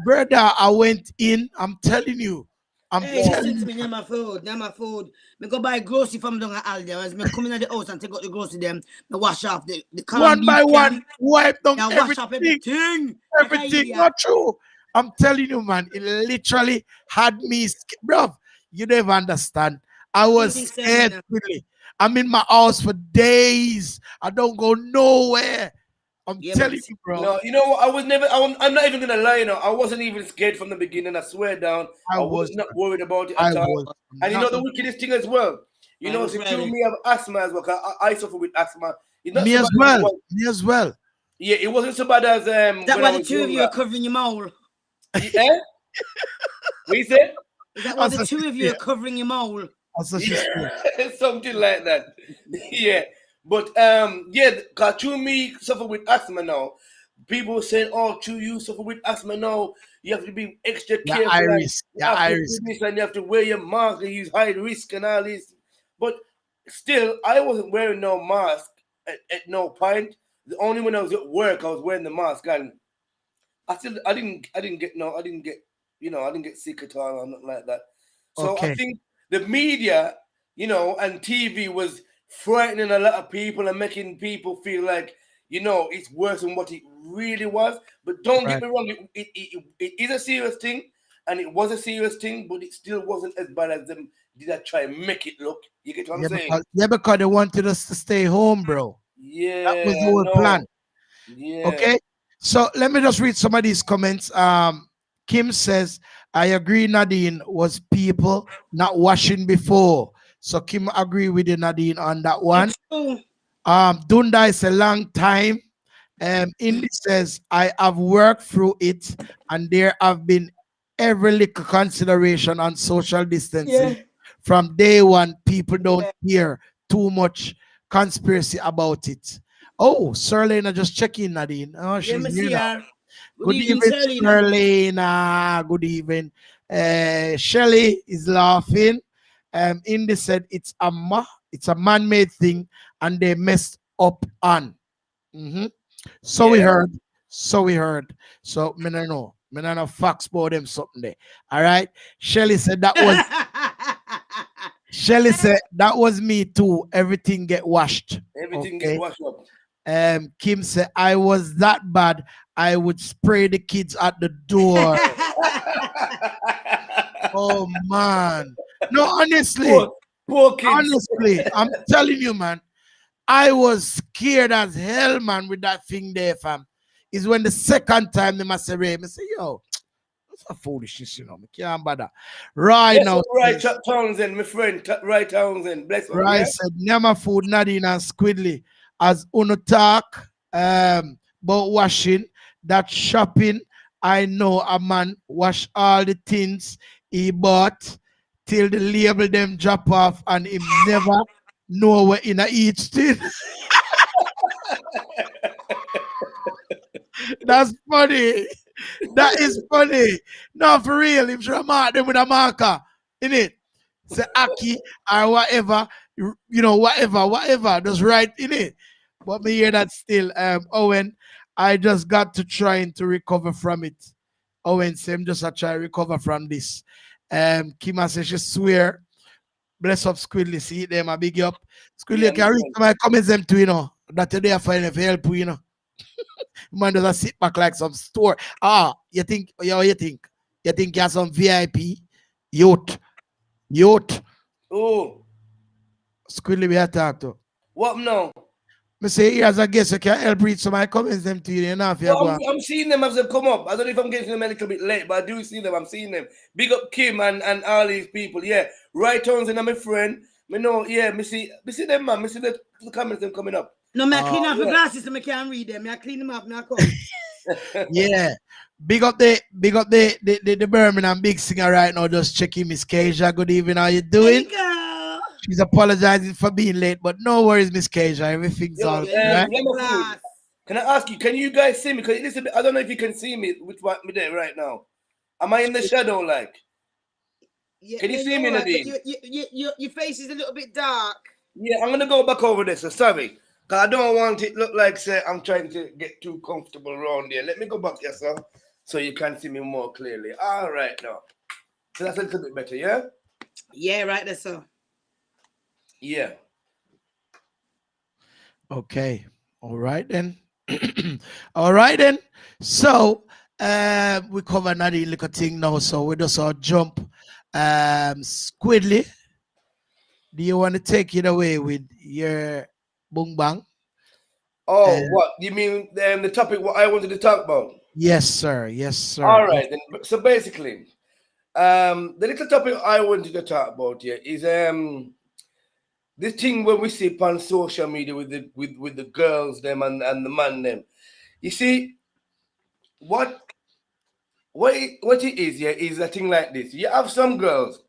Brother, I went in, I'm telling you. Listen to me, Nyamafood. Me go buy grocery from down at Aldi. As me come in the house and take out the grocery them, me wash off the one by one, wipe down wash off everything. Everything, not true. I'm telling you, man, it literally had me, bro. You never understand. I was scared. Really. I'm in my house for days. I don't go nowhere. I'm telling you, bro. No, you know what? I'm not even gonna lie. I wasn't even scared from the beginning. I swear down. I was not worried about it at all. And the wickedest thing as well. Since me have asthma as well. Cause I suffer with asthma. Me as well. Yeah, it wasn't so bad as that why the two of you are covering your mole. Yeah. What you say? Is that why the two of you are covering your mole? Something like that. Yeah. But because to me suffer with asthma now. People saying, to you suffer with asthma now, you have to be extra careful. Iris. And you have to wear your mask and use high risk and all this. But still, I wasn't wearing no mask at no point. The only when I was at work, I was wearing the mask, and I didn't get sick at all or nothing like that. So I think the media, and TV was frightening a lot of people and making people feel like, it's worse than what it really was. But don't get me wrong, it is a serious thing, and it was a serious thing, but it still wasn't as bad as them did I try and make it look. You get what I'm saying? Because they wanted us to stay home, bro. Yeah. That was the whole plan. Yeah. Okay. So let me just read some of these comments. Kim says, I agree, Nadine, was people not washing before. So Kim agree with you, Nadine, on that one. Dunda is a long time. Indy says, I have worked through it and there have been every little consideration on social distancing. Yeah. From day one, people don't hear too much conspiracy about it. Oh, Serlena just checking, Nadine. Oh, she's here. Good evening, Serlena. Good evening. Shelly is laughing. Indy said it's a man-made thing and they messed up on. So we heard. So me no know. Me no facts about them something there. All right. Shelly said that was Shelly said that was me too. Everything get washed. Everything Okay. get washed up. Kim said I was that bad. I would spray the kids at the door. Oh man. No, honestly, Poor kids. honestly, I'm telling you, man. I was scared as hell, man, with that thing there, fam. Is when the second time they must say, I say, yo, that's a foolishness, you know. I can't bother. Right Yes, now, right, Townsend, my friend, right, Townsend. Bless up, right yeah? said Nyamafood, Nadine, and Squidly as Uno talk about washing, that shopping. I know a man wash all the things he bought till the label them drop off and him never know where in a each thing. That's funny. That is funny. No, for real. If you mark them with a marker, in it, say Aki or whatever, whatever, just write in it. But me hear that still. Owen, I just got to trying to recover from it. Owen, same just a try recover from this. Kima says she swear. Bless up Squidly, see them, I big you up. Squidly, Yeah, you can read my comments them too, that today I find if help, Man doesn't sit back like some store. You think, you think? You think you're some VIP? Youth. Oh, Squidly, we have to talk to. what now? Me say, here as a guest, you can help read some of my comments them to you, if you go. I'm seeing them as they come up. I don't know if I'm getting them a little bit late, but I do see them. I'm seeing them. Big up Kim and all these people. Yeah, right Townsend and my friend. Me know, yeah, me see them, man. Me see the comments them coming up. No, I clean off my glasses so I can't read them. I clean them up, I come. Yeah. Big up the Birmingham big singer right now. Just checking Miss Keisha. Good evening. How you doing? She's apologizing for being late, but no worries, Miss Keisha. Everything's all right. Can I ask you? Can you guys see me? Because listen, I don't know if you can see me with what me there right now. Am I in the shadow? Like, can you see me, Nadine? Your face is a little bit dark. Yeah, I'm gonna go back over this. So sorry, cause I don't want it look like say I'm trying to get too comfortable around there. Let me go back here, sir, so you can see me more clearly. All right, now. So that's a little bit better, yeah. Yeah, right there, sir. Yeah. Okay. All right then. All right then. So we cover another little thing now. So we just all jump. Squidly, do you want to take it away with your boom bang? Oh, what you mean? The topic what I wanted to talk about? Yes, sir. Yes, sir. All right. Then, so basically, the little topic I wanted to talk about here is this thing when we see on social media with the girls them and the man them. You see, what it is, yeah, is a thing like this. You have some girls,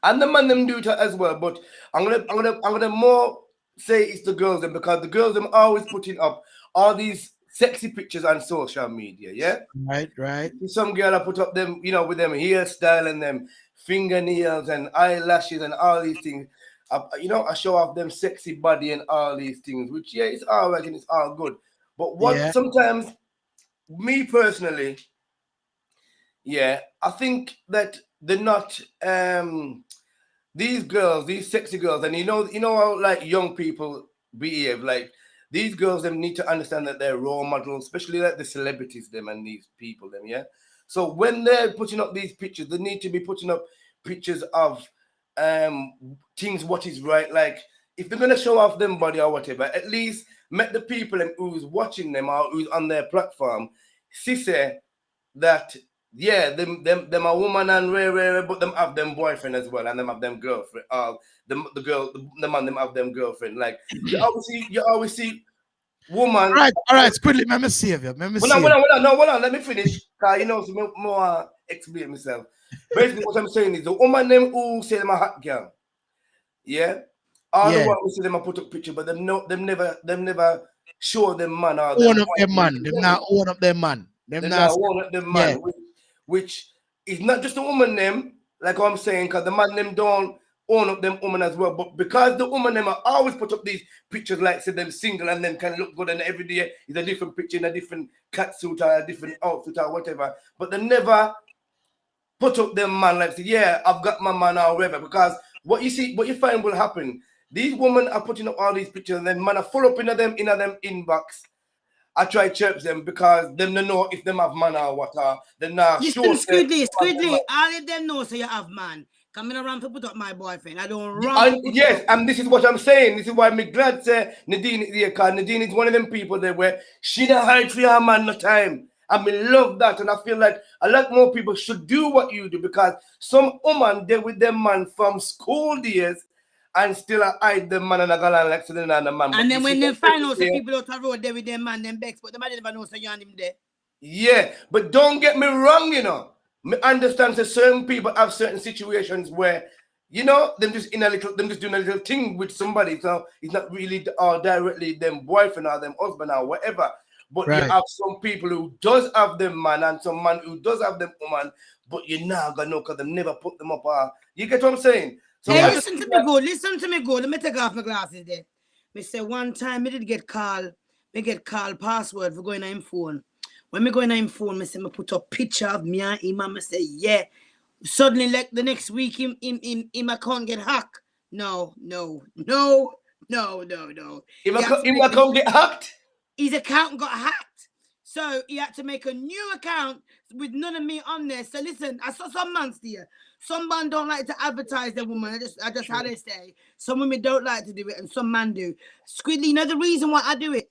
and the man them do it as well. But I'm gonna more say it's the girls them, because the girls them always putting up all these sexy pictures on social media. Yeah, right. Some girl I put up them, with them hairstyle and them fingernails and eyelashes and all these things. I show off them sexy body and all these things, which it's all right and it's all good. But what sometimes, me personally, I think that they're not these girls, these sexy girls, and you know how like young people behave. Like these girls, them need to understand that they're role models, especially like the celebrities, them and these people, them. Yeah. So when they're putting up these pictures, they need to be putting up pictures of things what is right. Like if they're gonna show off them body or whatever, at least make the people who's watching them or who's on their platform see that them a woman and rare, but them have them boyfriend as well, and them have them girlfriend. The man them have them girlfriend. Like you always see woman. All right, Squidly, let me save you. Hold on, let me finish. Cause so more explain myself. Basically, what I'm saying is the woman them who say them a hot girl. Yeah. All the one we see them a put up picture, but them never show them man or own up them man. Them not own up them man. Them not own up them man. Which is not just the woman them, like what I'm saying, because the man them don't own up them woman as well. But because the woman them are always put up these pictures like say them single and them can look good, and every day is a different picture in a different catsuit or a different outfit or whatever. But they never put up them man like say, I've got my man or whatever. Because what you find will happen. These women are putting up all these pictures, and then man are full up in them inbox. I try to chirp them because them don't know if them have man or what. Then listen, Squidly, all of them know so you have man. Coming around to put up my boyfriend. I don't run. Yes, and this is what I'm saying. This is why I'm glad say Nadine is here, because Nadine is one of them people there where she don't hide for her man no time. I love that, and I feel like a lot more people should do what you do, because some woman there with them man from school days and still hide them man and a galan like so the man. And then when they find out some people out the road there with them man, them bex, but they might never know so you and him there. Yeah, but don't get me wrong, you know. I understand that certain people have certain situations where, you know, them just doing a little thing with somebody. So it's not really directly them boyfriend or them husband or whatever. But you have some people who does have them man and some man who does have them woman, but you're not gonna know because they never put them up. You get what I'm saying? So hey, listen to me good. Let me take off my glasses there. Me say one time me get call password for going on him phone. When me go in him phone, me say me put a picture of me and him and me say, yeah. Suddenly, like the next week, him account get hacked. No. Him account get hacked? His account got hacked. So he had to make a new account with none of me on there. So listen, I saw some man there. Some man don't like to advertise their woman. I just how they say. Some women don't like to do it, and some man do. Squidly, you know the reason why I do it?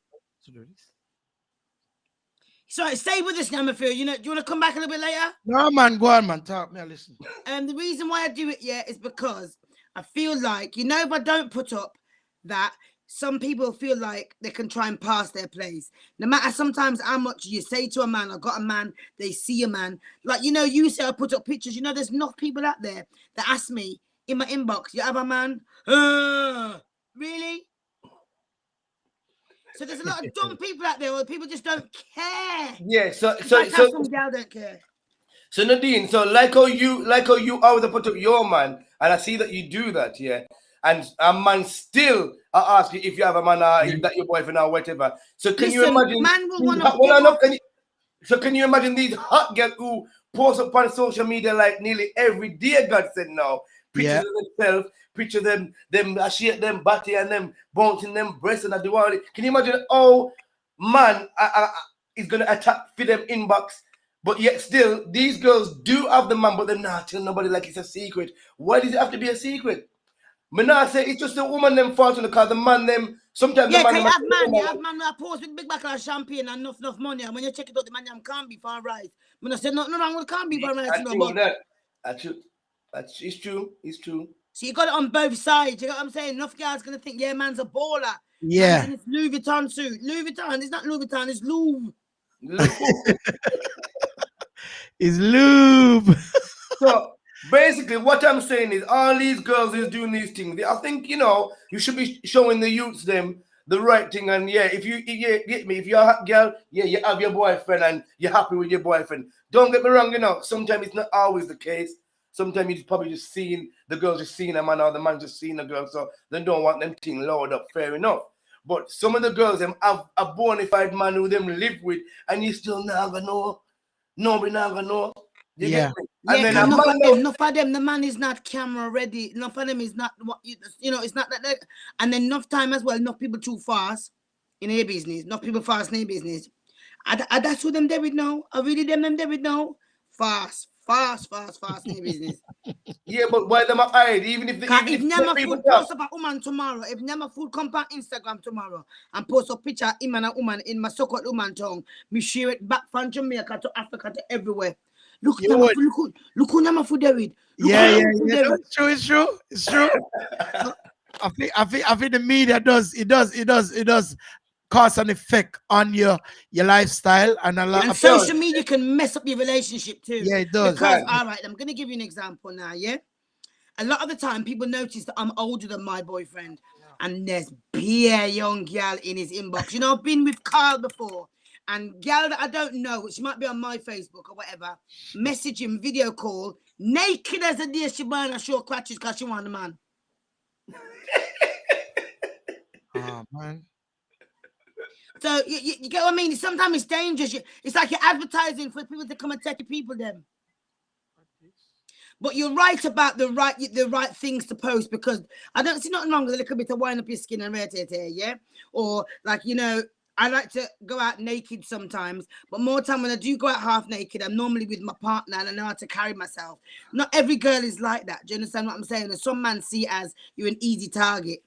So stay with us, Nyamafood. Do you want to come back a little bit later? No, man, go on, man. Talk me, I listen. The reason why I do it, is because I feel like, if I don't put up that, some people feel like they can try and pass their place. No matter sometimes how much you say to a man, I got a man, they see a man. Like, you say I put up pictures. There's enough people out there that ask me in my inbox, you have a man? Really? So there's a lot of dumb people out there where people just don't care. Yeah, so some gal don't care. So Nadine, so like how you always put up your man, and I see that you do that, yeah. And a man still ask you if you have a man or if that your boyfriend or whatever. So can you imagine? Man will want to. Can you imagine these hot girls who post up on social media like nearly every day? God said no. Pictures of themselves, picture them shake them body and them bouncing them breasts and do all it. Can you imagine how man is gonna attack for them inbox? But yet still, these girls do have the man, but they're not telling nobody like it's a secret. Why does it have to be a secret? Me not say it's just the woman them fault because the man them sometimes you have man that post with big bottle of champagne and enough money, and when you check it out, the man them can't be for rice. Me not say nothing wrong with can't be for rice. It's true. It's true. So you got it on both sides. You know what I'm saying? Enough guys gonna think, yeah, man's a baller. Yeah. And it's Louis Vuitton suit. Louis Vuitton. It's not Louis Vuitton. It's Louvre. It's lube. So basically, what I'm saying is, all these girls is doing these things. I think you should be showing the youths them the right thing. And if you get me, if you're a hot girl, you have your boyfriend and you're happy with your boyfriend. Don't get me wrong, sometimes it's not always the case. Sometimes you're probably just seeing the girl just seeing a man or the man just seeing a girl, so they don't want them thing lowered up. Fair enough. But some of the girls them have a bona fide man who them live with, and you still not gonna know. Nobody not gonna know. You get me? And then enough of them, the man is not camera ready. Enough of them is not it's not that. And then enough time as well. Enough people too fast in their business. Enough people fast in their business. That's who them David now. I really them David now. Fast in their business. Yeah, but why them hide? Even if Nyamafood post up a woman tomorrow, if Nyamafood come on Instagram tomorrow and post a picture of him and a woman in my so-called woman tongue, me share it back from Jamaica to Africa to everywhere. Look who Nyamafood David. It's true. I think the media does cause an effect on your lifestyle and a lot. And social media can mess up your relationship too. Yeah, it does. Because all right, I'm gonna give you an example now. Yeah, a lot of the time people notice that I'm older than my boyfriend, and there's bare young gal in his inbox. I've been with Carl before. And gal that I don't know, which might be on my Facebook or whatever, message him, video call, naked as a deer, she burn her short crutches because she want a man. Oh, man. So, you get what I mean? Sometimes it's dangerous. It's like you're advertising for people to come and take your people then. But you're right about the right things to post, because I don't see nothing wrong with a little bit of wine up your skin and red hair, yeah? Or like, you know, I like to go out naked sometimes, but more time when I do go out half naked, I'm normally with my partner and I know how to carry myself. Not every girl is like that. Do you understand what I'm saying? And some men see it as you're an easy target.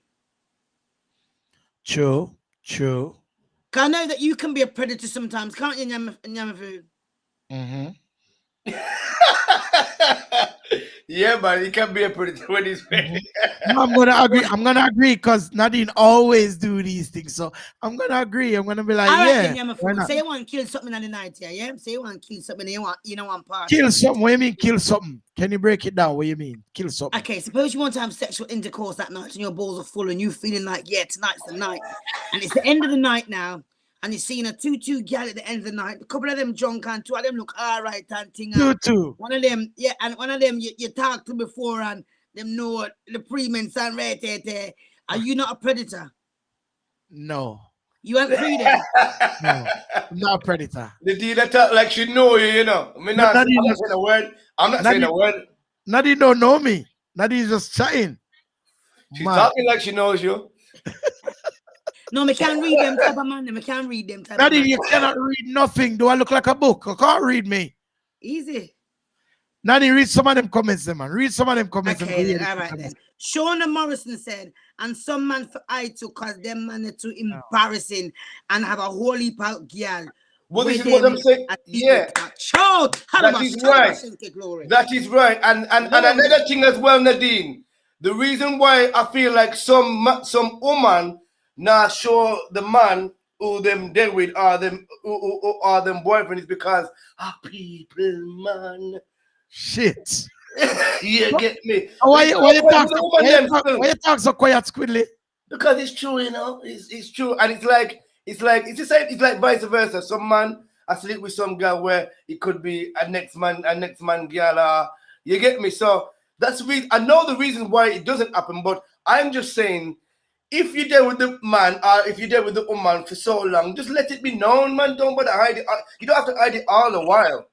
True. Cause I know that you can be a predator sometimes, can't you, Nyamafood? Mm-hmm. Yeah, man, he can be a predator when he's ready. No, I'm gonna agree because Nadine always do these things. So I'm gonna agree. I'm gonna be like, All right, yeah. then, Nyamafood. Say you want to kill something in the night, yeah? Say you want to kill something and you know one part. Kill something. What do you mean kill something? Can you break it down? What do you mean? Kill something. Okay, suppose you want to have sexual intercourse that night and your balls are full and you feeling like, yeah, tonight's the night. And it's the end of the night now. And you're seeing a 2-2 gal at the end of the night. A couple of them drunk and two of them look all right and thing. 2-2. One of them, yeah, and one of them you talked to before and them know what the premiums and right there. Are you not a predator? No. You ain't free then? No. I'm not a predator. The dealer talk like she know you, you know. I'm not saying a word. I'm not saying a word. Nadine don't know me. Nadine's just chatting. She's talking like she knows you. No, I can't read them type of man. I can't read them type Nadine, of man. you cannot read nothing. Do I look like a book? You can't read me. Easy. Nadine, read some of them comments, man. Read some of them comments. Okay, then, all right then. Shauna Morrison said, and some man for I too, cause them man are too embarrassing and have a whole heap of girl. Well, this is what I'm saying. Yeah. That is right. That is right. And another thing as well, Nadine. The reason why I feel like some woman now show the man who them deal with are them who are them boyfriend is because people, man. Shit. Yeah, get me. Why you talk so quiet, Squidly? Because it's true, you know. It's true, and it's like vice versa. Some man I sleep with some girl where it could be a next man girl. You get me? So that's the reason. I know the reason why it doesn't happen, but I'm just saying, if you're there with the man or if you're there with the woman for so long, just let it be known, man. Don't bother hide it. You don't have to hide it all the while.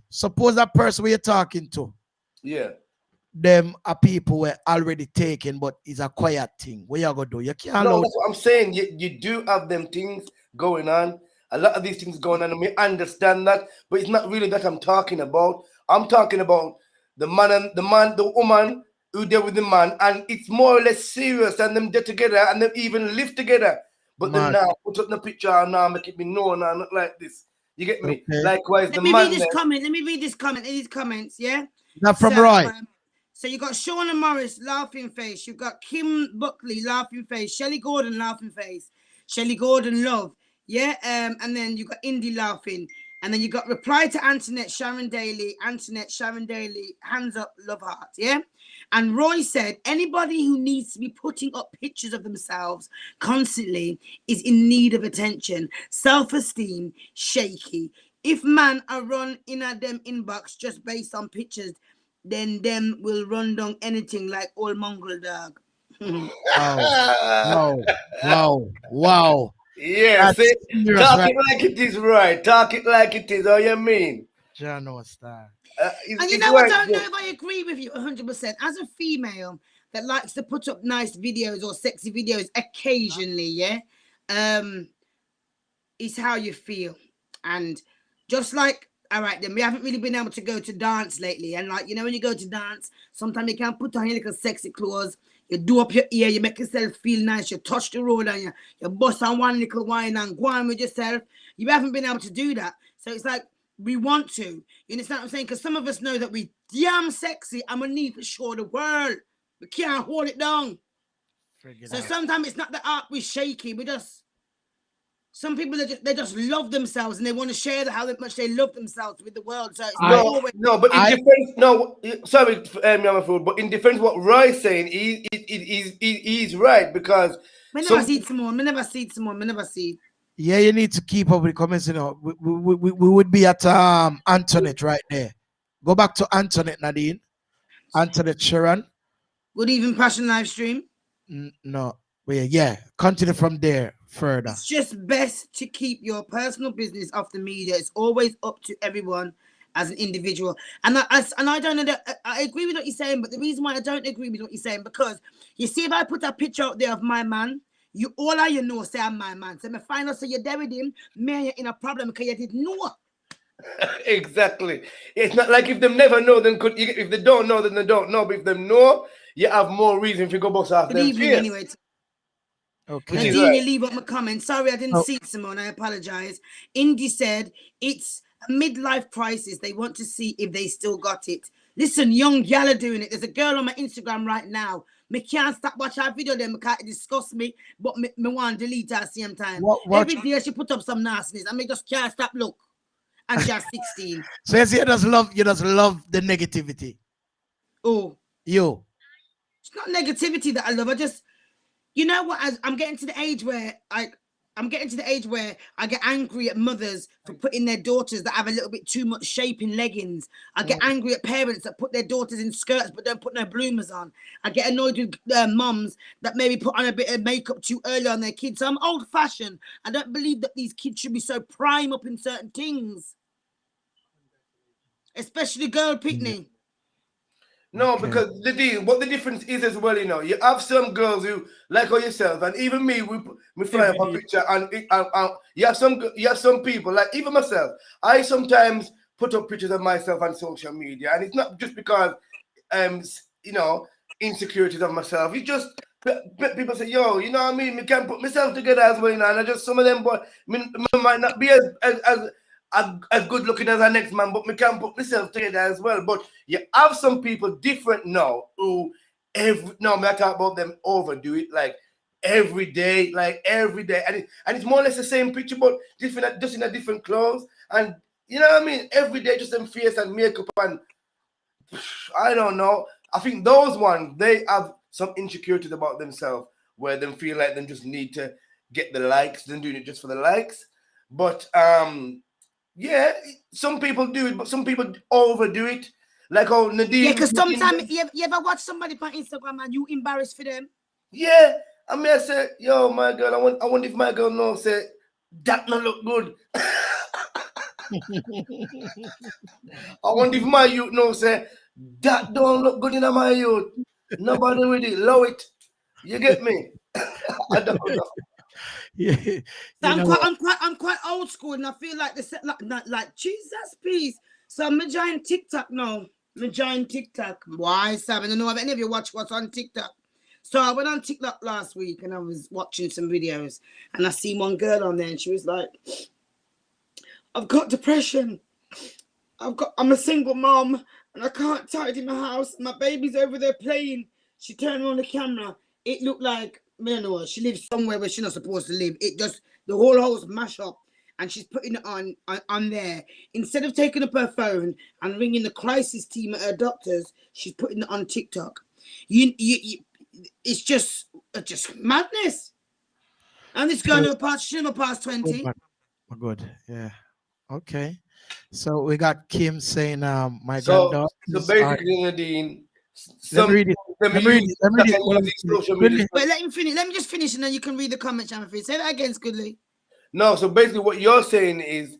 Suppose that person you're talking to, yeah, them are people were already taken, but it's a quiet thing. What you gonna do? You can't. No, that's what I'm saying. You do have them things going on. A lot of these things going on, and we understand that, but it's not really that I'm talking about. I'm talking about the woman who deal with the man, and it's more or less serious, and them get together, and them even live together. But then now put up the picture and now make it be known and not like this. You get me? Okay. Likewise, Let me read this comment. Let me read this comment in these comments, yeah? Not from Roy. So you got Shauna Morris, laughing face. You've got Kim Buckley, laughing face. Shelley Gordon, laughing face. Shelley Gordon, love. Yeah, and then you got Indy laughing. And then you got reply to Antoinette Sharon Daly, hands up, love heart, yeah? And Roy said, anybody who needs to be putting up pictures of themselves constantly is in need of attention. Self-esteem, shaky. If man are run in at them inbox just based on pictures, then them will run down anything like old mongrel dog. Wow. Yeah, see, talk it like it is, right? Talk it like it is. How you mean? And you know what? I don't know if I agree with you 100%. As a female that likes to put up nice videos or sexy videos occasionally, yeah, is how you feel. And just like, all right, then we haven't really been able to go to dance lately. And like, you know, when you go to dance, sometimes you can put on your little sexy clothes. You do up your ear, you make yourself feel nice, you touch the road and you bust on one little wine and go on with yourself. You haven't been able to do that. So it's like, we want to. You understand what I'm saying? Because some of us know that we damn sexy and we need to show the world. We can't hold it down. So sometimes it's not the art we're shaky. We just, some people they just love themselves and they want to share how much they love themselves with the world. So it's sorry, Nyamafood, but in defense what Roy's saying, he's right because I never see someone. I never see. Yeah, you need to keep up with the comments. You know, we would be at Antoinette right there. Go back to Antoinette, Nadine. Antoinette Sharon. Good evening, Passion live stream. No, yeah. Continue from there further. It's just best to keep your personal business off the media. It's always up to everyone as an individual. And I don't know. I agree with what you're saying, but the reason why I don't agree with what you're saying, because you see, if I put a picture out there of my man, all of you know say I'm my man. So if I find out say you're there with him, me in a problem because you didn't know. Exactly. It's not like if them never know, then if they don't know, then they don't know. But if them know, you have more reason to go box off them. Good evening, anyway. Okay. Nadine, you leave up my comment. Sorry, I didn't see it, Simone. I apologize. Indy said it's a midlife crisis. They want to see if they still got it. Listen, young gal are doing it. There's a girl on my Instagram right now. Me can't stop watch her video. Them can't discuss me, but me want to delete her at the same time. Every day she put up some nastiness. I just can't stop look. And just 16. So you just love the negativity. Oh, you. It's not negativity that I love. I just, you know what? I'm getting to the age where I get angry at mothers for putting their daughters that have a little bit too much shape in leggings. I get angry at parents that put their daughters in skirts but don't put no bloomers on. I get annoyed with mums that maybe put on a bit of makeup too early on their kids. So I'm old-fashioned. I don't believe that these kids should be so prime up in certain things. Especially girl picnic. No, because what the difference is as well, you have some girls who like yourself, and even me, we fly up a picture, and you have some people like even myself. I sometimes put up pictures of myself on social media, and it's not just because insecurities of myself. It's just people say, yo, you know what I mean? Me can put myself together as well, and I just some of them, but me might not be as good looking as our next man, but me can put myself together as well. But you have some people different now who I talk about them overdo it like every day, and it's more or less the same picture, but different, just in a different clothes, and you know what I mean? Every day just them face and makeup, and I don't know. I think those ones, they have some insecurities about themselves where they feel like they just need to get the likes, they're doing it just for the likes. But yeah, some people do it, but some people overdo it. Like Nadine. Yeah, because sometimes you ever watch somebody on Instagram and you embarrassed for them? Yeah. I mean, I say, yo, my girl, I wonder if my girl knows, say, that not look good. I wonder if my youth knows, say, that don't look good in my youth. Nobody with it, low it. You get me? I don't know. Yeah, so I'm quite old school, and I feel like this like Jesus, please. So I'm joining TikTok now. I'm joining TikTok. Why, Sam? I don't know if any of you watch what's on TikTok. So I went on TikTok last week and I was watching some videos, and I seen one girl on there, and she was like, "I've got depression. I'm a single mom, and I can't tidy my house. My baby's over there playing." She turned on the camera. It looked like, I don't know, she lives somewhere where she's not supposed to live. It just, the whole house mash up, and she's putting it on there. Instead of taking up her phone and ringing the crisis team at her doctors, she's putting it on TikTok. It's just madness. And this girl never passed 20. Oh, good, yeah. Okay. So we got Kim saying, my So granddaughter. So basically, Nadine, let me read it. Let me read it. Wait, let him finish. Let me just finish, and then you can read the comment, Nyamafood. Say that again, Scoodley. No, so basically what you're saying is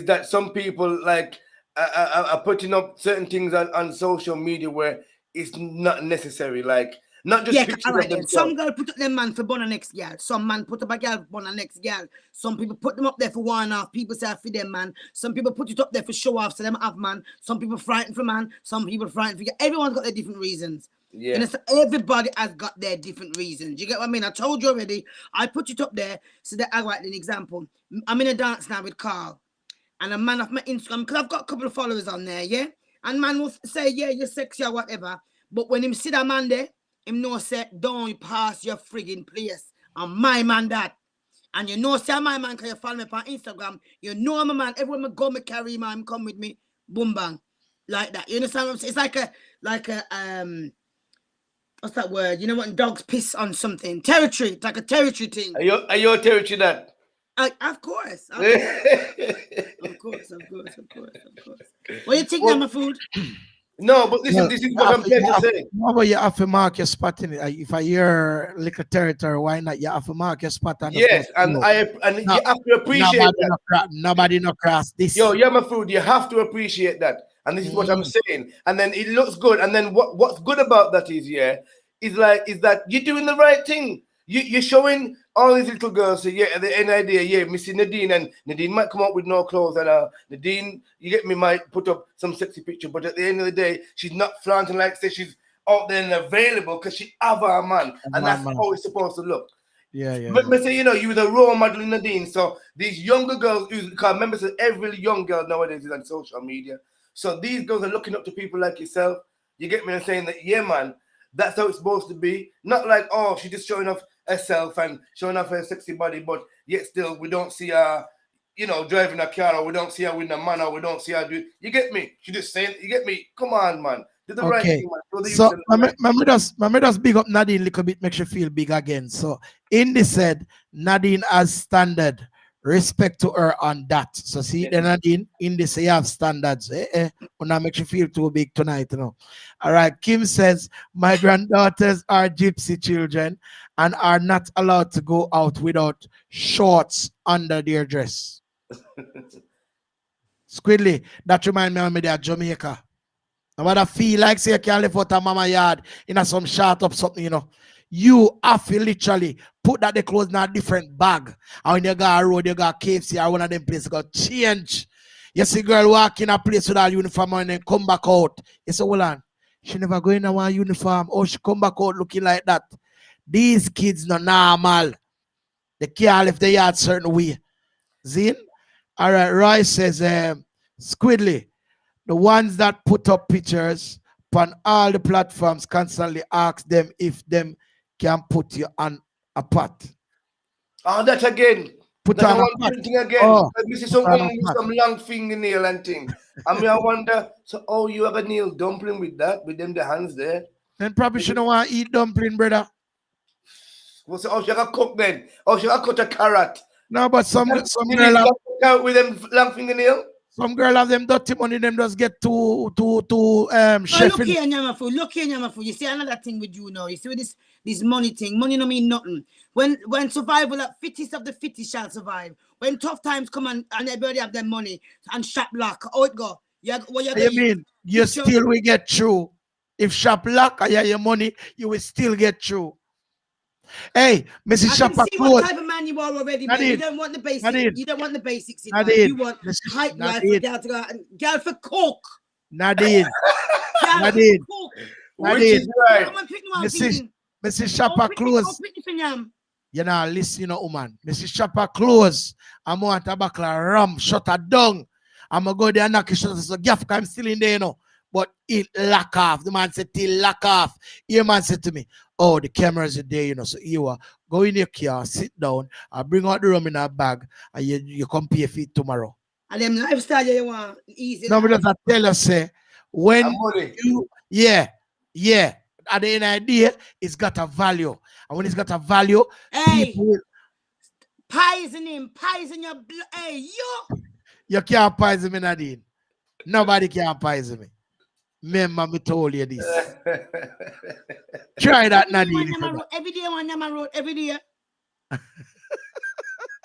that some people like are putting up certain things on social media where it's not necessary, like not just pictures all right, of then. themselves. Some girl put up their man for born a next girl. Some man put up a girl for born a next girl. Some people put them up there for 1.5. People say I feed them man. Some people put it up there for show off, so them have man. Some people frightened for man. Some people frightened for girl. Everyone's got their different reasons. Yeah. And everybody has got their different reasons. You get what I mean? I told you already. I put it up there so that I write an example. I'm in a dance now with Carl, and a man off my Instagram, because I've got a couple of followers on there, yeah? And man will say, yeah, you're sexy or whatever. But when him see that man there, him know say, don't pass your friggin' place. I'm my man that. And you know say my man, because you follow me on Instagram. You know I'm a man. Everywhere I go, me carry him, him come with me. Boom bang. Like that. You understand what I'm saying? It's like a what's that word? You know when dogs piss on something? Territory. It's like a territory thing. Are you a territory that? Of course. Of course. Of course. What do you think, Nyamafood? No, but listen, this is what I'm trying to say. No, but you have to mark your spot in it. If I hear little territory, why not? You have to mark your spot on the Yes, and floor. you have to appreciate that. Nobody no cross this. Yo, Nyamafood, you have to appreciate that. And this is what I'm saying. And then it looks good. And then what's good about that is that you're doing the right thing. You're showing all these little girls, at the end of the day, Missy Nadine, and Nadine might come up with no clothes, and Nadine, you get me, might put up some sexy picture, but at the end of the day, she's not flaunting like say she's out there and available because she have a man, and that's how it's supposed to look. But say, you was a role model in Nadine, so these younger girls, because remember, so every young girl nowadays is on social media, so these girls are looking up to people like yourself. You get me, and saying that, yeah, man, that's how it's supposed to be. Not like, oh, she's just showing off herself and showing off her sexy body, but yet still we don't see her, driving a car, or we don't see her with a man, or we don't see her do. You get me? She just saying, you get me? Come on, man. Do the right thing, man. So, let me just big up Nadine a little bit, makes you feel big again. So, Indy said Nadine has standard. Respect to her on that. So see, then Nadine, Indy say you have standards. Not make you feel too big tonight, All right. Kim says my granddaughters are gypsy children and are not allowed to go out without shorts under their dress. Squidly, that remind me of me there at Jamaica. No matter feel like say you can't live out of mama yard in some short up something, You have to literally put that the clothes in a different bag. And when you go on road, you go KFC or one of them places, you go change. You see girl walk in a place with a uniform and then come back out. You say, hold on, she never go in a one uniform. Oh, she come back out looking like that. These kids not normal. They can't live the yard certain way. Zin? All right, Roy says, Squidly, the ones that put up pictures on all the platforms constantly ask them if them can put you on a pot. Oh, that again. Put that on one thing again. Oh, this is some long fingernail and thing. I mean, I wonder, so you have a nail dumpling with that, with them the hands there? Then probably she don't want to eat dumpling, brother. Well, so, she got cook then. She got cut a carrot. No, but some girl have with them long fingernail. Some girl have them dirty money, them just get to chef. Look here, Nyamafood. You see another thing with you now. You see with this money thing. Money don't mean nothing. When survival at fittest of the fittest shall survive. When tough times come and everybody have their money and shop lock, how it go? You still will get through. If shop lock and you have your money, you will still get through. Hey, Mrs. Shopper, see what type of man you are already. You don't want the basics. You don't want the basics in life. You want hype life for girl to go and girl for cook. Nadine. Nadine. Nadine. Right. Mrs. Shopper close. You know, listen, woman. Mrs. Shopper close. I'm going to buckle rum, shut her down. I'm going to go there and knock it shut her. So, I'm still in there, But it lock off. The man said, till lock off. Your man said to me, oh, the cameras are there, so you are go in your car, sit down, I bring out the rum in a bag, and you come pay for it tomorrow. And them lifestyle you want easy. No, but I tell you, say, when you, at the end of the day, it's got a value. And when it's got a value, people will poison your blood. Hey, you can't poison me, Nadine. Nobody can poison me. Remember, me told you this. Try that, Nadine. Every day, one Nyama road, every day.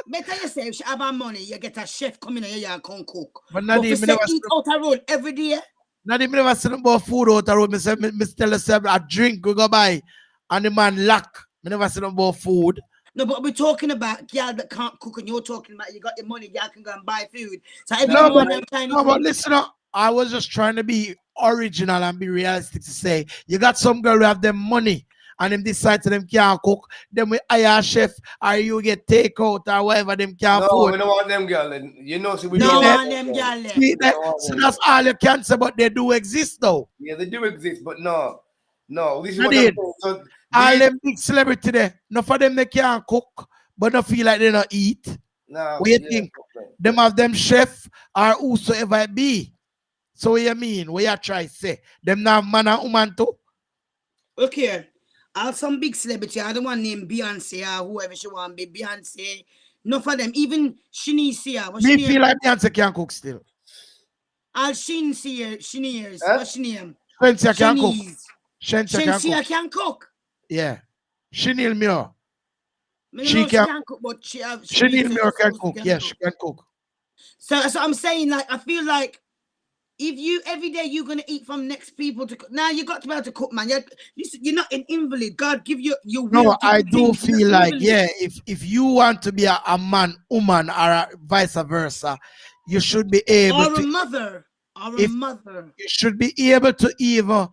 Better yourself, she have her money, you get a chef coming here and come cook. But Nadine, me never eat out the road every day. Nadine, me never see about food out the road. Me say, me tell yourself a drink we go buy, and the man lack. Me never see about food. No, but we're talking about girl that can't cook, and you're talking about you got the money, girl can go and buy food. So every morning, but listen up. I was just trying to be original and be realistic to say you got some girl who have them money and them decide to them can't cook, then we hire a chef or you get takeout or whatever them can't afford. No, we don't want them girl. So we don't want them girl. So that's all you can say, but they do exist though. Yeah, they do exist, but no. This is what I'm so all them big celebrity there, no for them they can't cook, but don't feel like they don't eat. No, what you think? Them have them chef or whosoever it be. So what you mean? What you try to say? Them not man and woman too? Okay. I have some big celebrity. I don't want to name Beyonce or whoever she want to be. Beyonce. No for them. Even Shanice. Me feel like Beyonce can't cook still. I'll Shanice. What's she name? Shensia can cook. Shanice. Shensia can cook. Shensia can cook. Yeah. Shenil Muir. Me She know can. she can cook, but she Shenil said Muir can she cook. Yes, she can cook. So I'm saying, like, I feel like if you every day you're gonna eat from next people to cook. Now you got to be able to cook, man. You're not an invalid. God give you your will No, to I do do things. You're feel not like, invalid. yeah, if you want to be a man, woman, or vice versa, you should be able Or a to. mother. Or a If mother. you should be able to even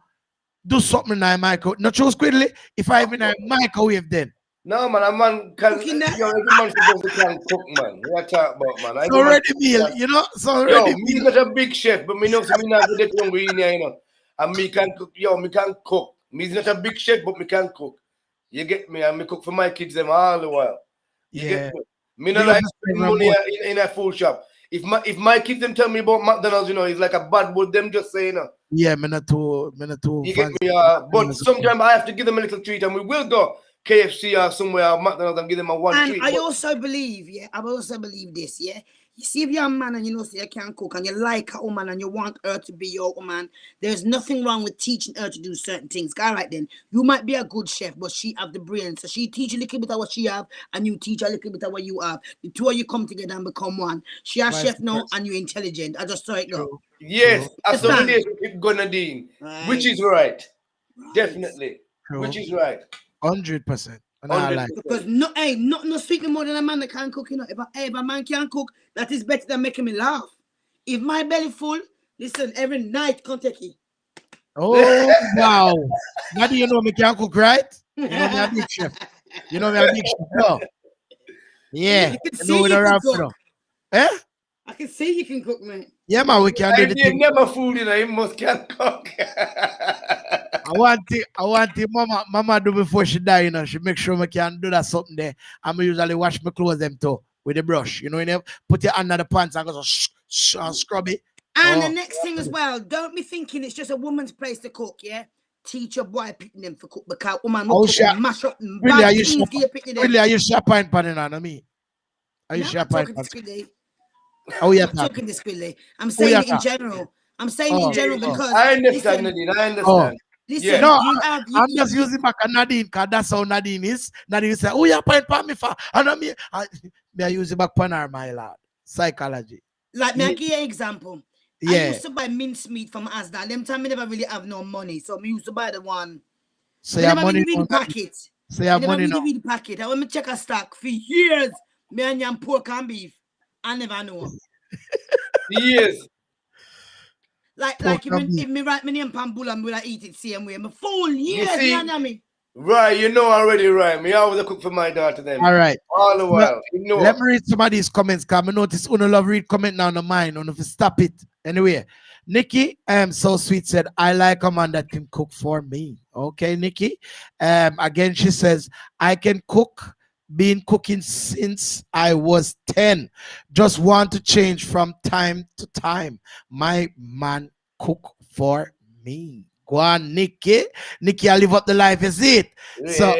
do something in my microwave. Not choose quickly. If I even a microwave, then. No, man, a man can. Cooking that. Yo, every man supposed to can cook, man. What you talk about, man? So Every man ready meal, can. you know. So Yo, ready me meal. not a big chef, but me know so me not go get hungry in here, you know. And me can cook. Yo, me can cook. Me's not a big chef, but me can cook. You get me? And me cook for my kids them all the while. You Yeah. get me? Me not Big up like the spend Instagram money boy. in a food shop. If my kids them tell me about McDonald's, you know, it's like a bad word. Them just say, you know. Yeah, me not too You get fancy. me? But sometimes I have to give them a little treat, and we will go KFC or somewhere or McDonald's and give them a one And treat. I But also believe, I also believe this, You see, if you're a man and you know, say you can cook and you like a woman and you want her to be your woman, there's nothing wrong with teaching her to do certain things. All right, then you might be a good chef, but she have the brain, so she teach a little bit of what she have, and you teach a little bit of what you have. The two of you come together and become one. She a Vice chef now, versa. and you intelligent. I just saw it go. True. yes, True. as a Understand? relationship gonna Dean, Right. which is right. Right. Definitely. True. Which is right. 100%. And I like. Because no speaking more than a man that can cook, you know. If a man can cook, that is better than making me laugh. If my belly full, listen, every night Kentucky. Oh wow. Daddy, you know me can cook, right? You know me a big chef. You know me a big chef. No. Yeah. You can You see know we you don't can rap, you cook. know. Eh? I can see you can cook, man. Yeah, man, we can do the I thing. never food in him must can cook. I want the mama do before she die, you know. She make sure me can do that something there. I'm usually wash my clothes them too with the brush. You know, put your under the pants and go so and scrub it. And Oh. the next thing as well, don't be thinking it's just a woman's place to cook, yeah? Teach your boy picking them for cook because woman will cook and mash up and Really, bad are you things give you picking them. Really, are you sharping pan on me? Are you No, I'm sharping talking pan? discreetly. Oh yeah, I'm talking discreetly. I'm Oh, saying yeah, it in general. I'm saying Oh. in general because I understand, listen, Nadine. I understand. listen, Yeah. No, you I'm just using back a Nadine because that's how Nadine is. Nadine say, oh, you point pan me for. And I use it back pan her, my lord. Psychology. like me, I give you an example. I Yeah. used to buy mincemeat from Asda. Them time I never really have no money. So I used to buy the one. So I you have never money really read now. the packet. So you I have never money really now. read the packet. I want me check a stock for years. Me and yam pork and beef. I never know. Yes. Like Pork and beef. if me write my name Pambula, I'm gonna eat it same way. I'm full years, see, me. Right, you know already, right? Me always cook for my daughter then. All right. All the while. You know. Let me read some of these comments because I notice Uno love read comment now on mine. Uno if stop it. Anyway, Nikki, so sweet said, I like a man that can cook for me. Okay, Nikki. Again, she says, I can cook. Been cooking since I was 10. Just want to change from time to time. My man cook for me. Go on, Nikki. Nikki, I live up the life, is it? Yeah. So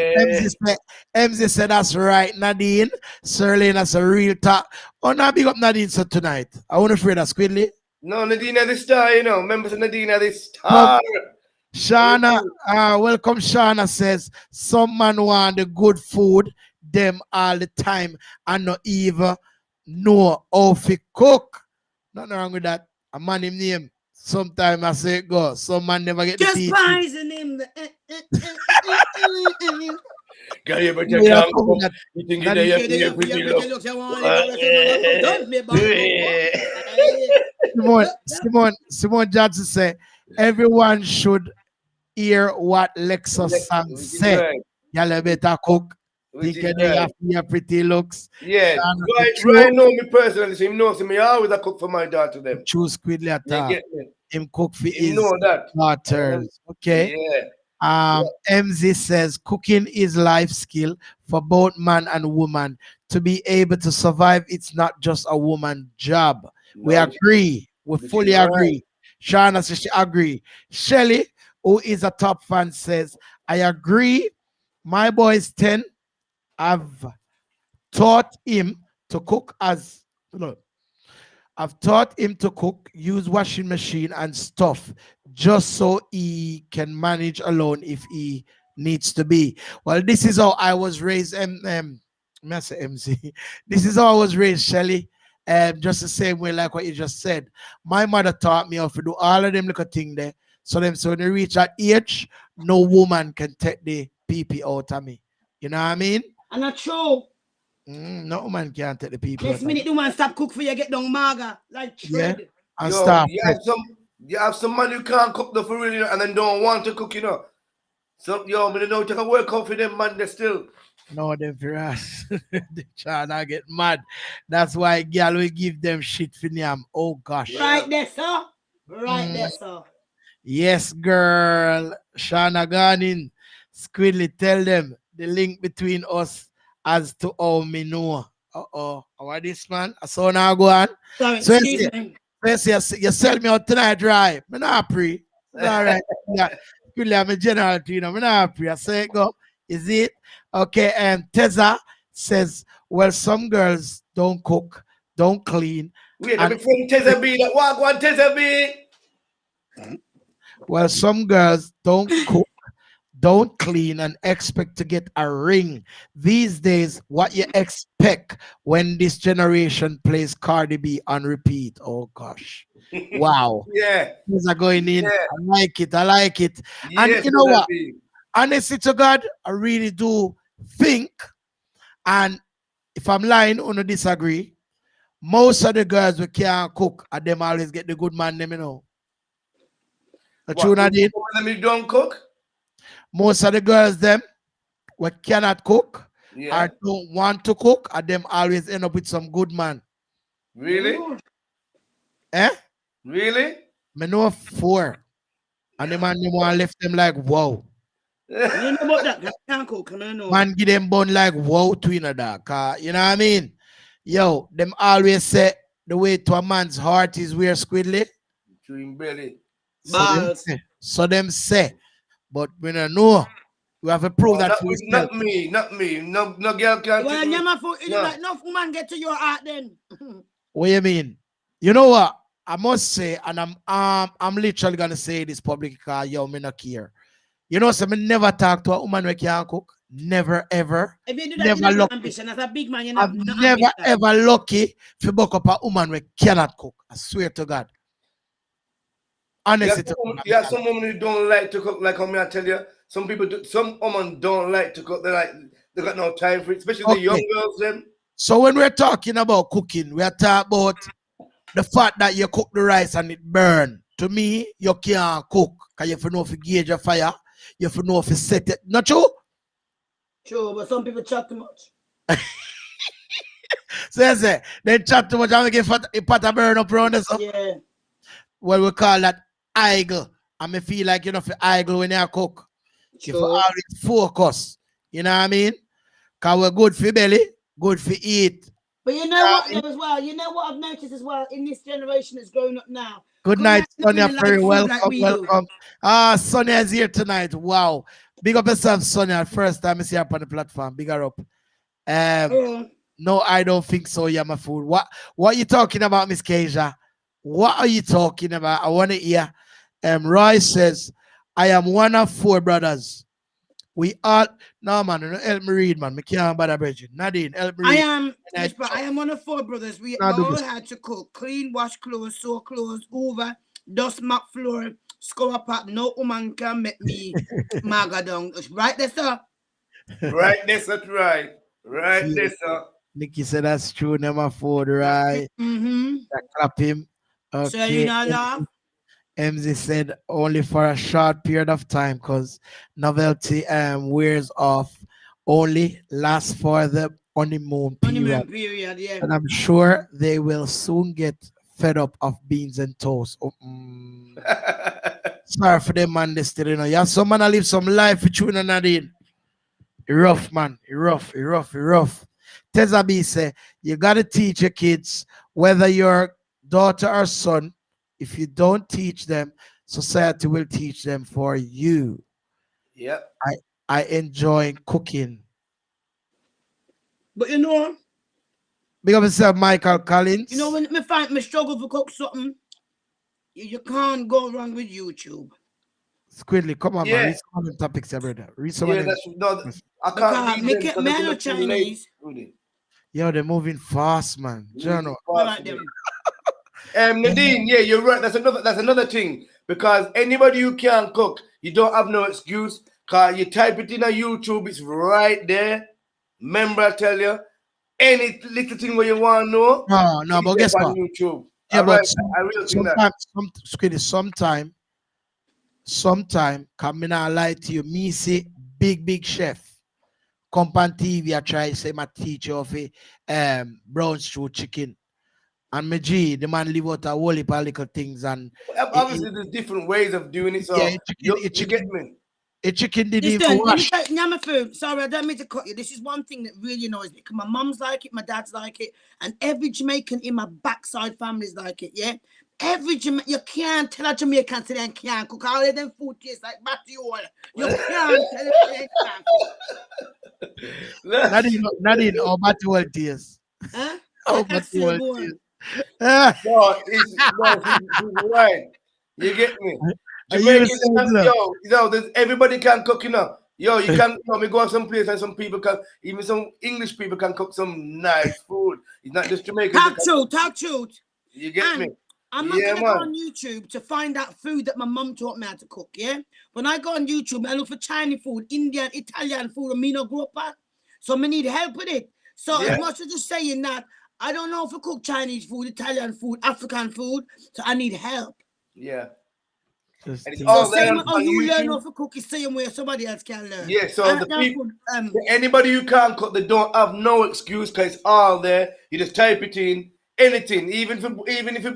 MZ said that's right, Nadine. Serlene, that's a real talk. Oh, now big up Nadine so tonight. I want to afraid that Squidly. No, Nadine are the star, you know. Members of Nadine are the star. Shauna, welcome. Shauna says some man want the good food them all the time and not even know how to cook. Nothing wrong with that. A man him name. Sometimes I say go. Some man never get Just the teeth. poison him. Can you ever Yeah, can't cook? You think you're pretty look. Simone Johnson say everyone should hear what Lexus Sang said. Y'all better cook. Think they have your pretty looks. Yeah, right know me personally, so him knows me always I cook for my daughter them. Choose Squidly at You get me? him cook for You his know that. daughters. Okay. Yeah. MZ says cooking is life skill for both man and woman. To be able to survive, it's not just a woman job. We agree. We fully agree. Shana says she agree. Shelly, who is a top fan, says, I agree. My boy is 10. I've taught him to cook I've taught him to cook, use washing machine and stuff. just so he can manage alone if he needs to be. Well, this is how I was raised. I say MC. This is how I was raised, Shelly. Just the same way like what you just said. My mother taught me how to do all of them little thing there. So when you reach that age, no woman can take the PP out of me. You know what I mean? And that's true. No man can take the PP Next out minute, the man stop cook for you, get down maga. Like Yeah. tread. And Yo, start. you have some man who can't cook the for real, you know, and then don't want to cook, you know. So yo, but you know, take a work out for them man, they still. No, them for us. They try to get mad. That's why girl will give them shit for them. Oh gosh. Right there, sir. Right there, sir. Yes, girl. Shana Ganin. Squidly, tell them the link between us as to how me know. Uh-oh. What this man? I saw now go on. Sorry, So excuse me. you sell me out tonight, right? Me not pre. It's all right. Yeah. Squidly, I'm a general to you know. Me not pre. I say go. Is it? Okay, and Teza says, well, some girls don't cook, don't clean. Wait, I'm from Teza B. That walk one Teza B. Well, some girls don't cook, don't clean, and expect to get a ring. These days, what you expect when this generation plays Cardi B on repeat? Oh gosh. Wow. Yeah. These are going in. Yeah. I like it. I like it. And Yes, you know what? B. Honestly to God, I really do think, and if I'm lying, I don't disagree. Most of the girls who can't cook, and them always get the good man, them, you know. The true Nadine. Them don't cook? Most of the girls, them, who cannot cook, Yeah. or don't want to cook, and them always end up with some good man. Really? Eh? Really? Me know 4. And the man, them want left them like, wow. You know about that? That can't cook, I know. Man give them bun like wow to in a dark. You know what I mean? Yo, them always say the way to a man's heart is where Squidly. To him belly. So them say, but we don't know. We have to prove that for not me. No girl can't. Well, Nyamafood, no. Like, no woman get to your heart then. What you mean? You know what? I must say, and I'm literally gonna say this publicly because yo, me not care. You know, so me never talk to a woman who can't cook. Never ever. If you do that, never you have lucky. ambition. As a big man, you I'm have never ever lucky to buck up a woman who cannot cook. I swear to God. Honestly, yeah, some women who don't like to cook, like I tell you. Some people do. Some women don't like to cook. They got no time for it, especially the young girls. Them. So when we're talking about cooking, we are talking about the fact that you cook the rice and it burn. To me, you can't cook because you have to know if you gauge your fire. You have to know if you set it. Not true? True, but some people chat too much. So you say, they chat too much and we get a pot of burn up around us. Yeah. Well, we call that idle. And me feel like you know for idle when you cook. Sure. You have to always focus. You know what I mean? Because we're good for belly, good for eat. But you know what as well? You know what I've noticed as well in this generation that's growing up now? Good night, Sonia. Very welcome. Like welcome. Sonia is here tonight. Wow. Big up yourself, Sonia. First time I see her up on the platform. Big her up. No, I don't think so, Nyamafood. What are you talking about, Miss Keisha? What are you talking about? I want to hear. Roy says, I am one of 4 brothers. We all no man, help me read, man. Me can't bother Bridget. Nadine, help me read. I am one of 4 brothers. We all had to cook, clean, wash clothes, sew clothes, Hoover, dust mop floor, scour pot. No woman can make me maga down. Right there, sir. Right there, sir. Right there, sir. Nikki said that's true, Nyamafood, right? Mm-hmm. Clap him. Okay. So you know laugh. MZ said only for a short period of time because novelty wears off, only lasts for the honeymoon period. Yeah. And I'm sure they will soon get fed up of beans and toast. Sorry for them, man. They still, you know. Yeah, some man live some life with you and Nadine. Rough, man. Rough. Teza B say, you gotta teach your kids, whether your daughter or son. If you don't teach them, society will teach them for you. Yep. I enjoy cooking. But you know, Big up yourself, Michael Collins. you know when me find me struggle to cook something, You can't go wrong with YouTube. Squidly, come on, man. Yeah. Read some of them topics, yeah, brother. Read some of Yeah, them. that's no. I can't Because read me them because I they're know too late. Chinese. Really. Yo, they're moving fast, man. Journal. I like them. Nadine, yeah, you're right. That's another thing. Because anybody who can cook, you don't have no excuse. Cause you type it in on YouTube, it's right there. Remember, I tell you, any little thing where you want to know, No, but guess what? on YouTube. Yeah, All but right, I really think that. sometime, come me not lie to you, me say big chef. Come on TV, I try say my teacher of a brown stew chicken. And me G, the man leave out a whole heap of little things and Obviously, there's different ways of doing it. So yeah, you get me. a chicken didn't even Listen, let me wash. tell you, Nyamafood. Sorry, I don't mean to cut you. This is one thing that really annoys me because my mum's like it, my dad's like it, and every Jamaican in my backside family's like it. Yeah, every you can't tell a Jamaican today and can't cook. All of them food tastes like batty oil. You can't tell them they can't cook. Nadine, or batty well tears. Huh? Oh, That's batty well still tears. going. No, she's right. You get me? Are you Jamaicans, saying everybody can cook, you know. Yo, you can, we go some place and some people can, even some English people can cook some nice food. It's not just Jamaican. Talk truth. You get me? I'm not going to go on YouTube to find out food that my mum taught me how to cook, yeah? When I go on YouTube, I look for Chinese food, Indian, Italian food, and me not grow up at. So I need help with it. So as much as just saying that, I don't know if I cook Chinese food, Italian food, African food, so I need help. Yeah. So same way you learn how to cook is same way somebody else can learn. Yeah, so the people, anybody who can't cook, they don't have no excuse because it's all there. You just type it in, anything, even if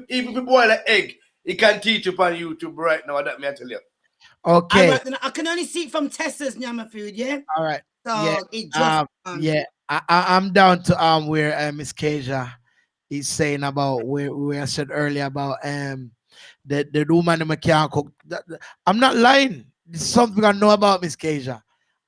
you boil an egg, it can teach you on YouTube right now. That may I tell you. Okay. Right, I can only see it from Tessa's Nyamafood, yeah. All right. So it just I'm down to where Miss Kasia is saying about where I said earlier about the woman that can't cook. I'm not lying. This is something I know about Miss Kasia.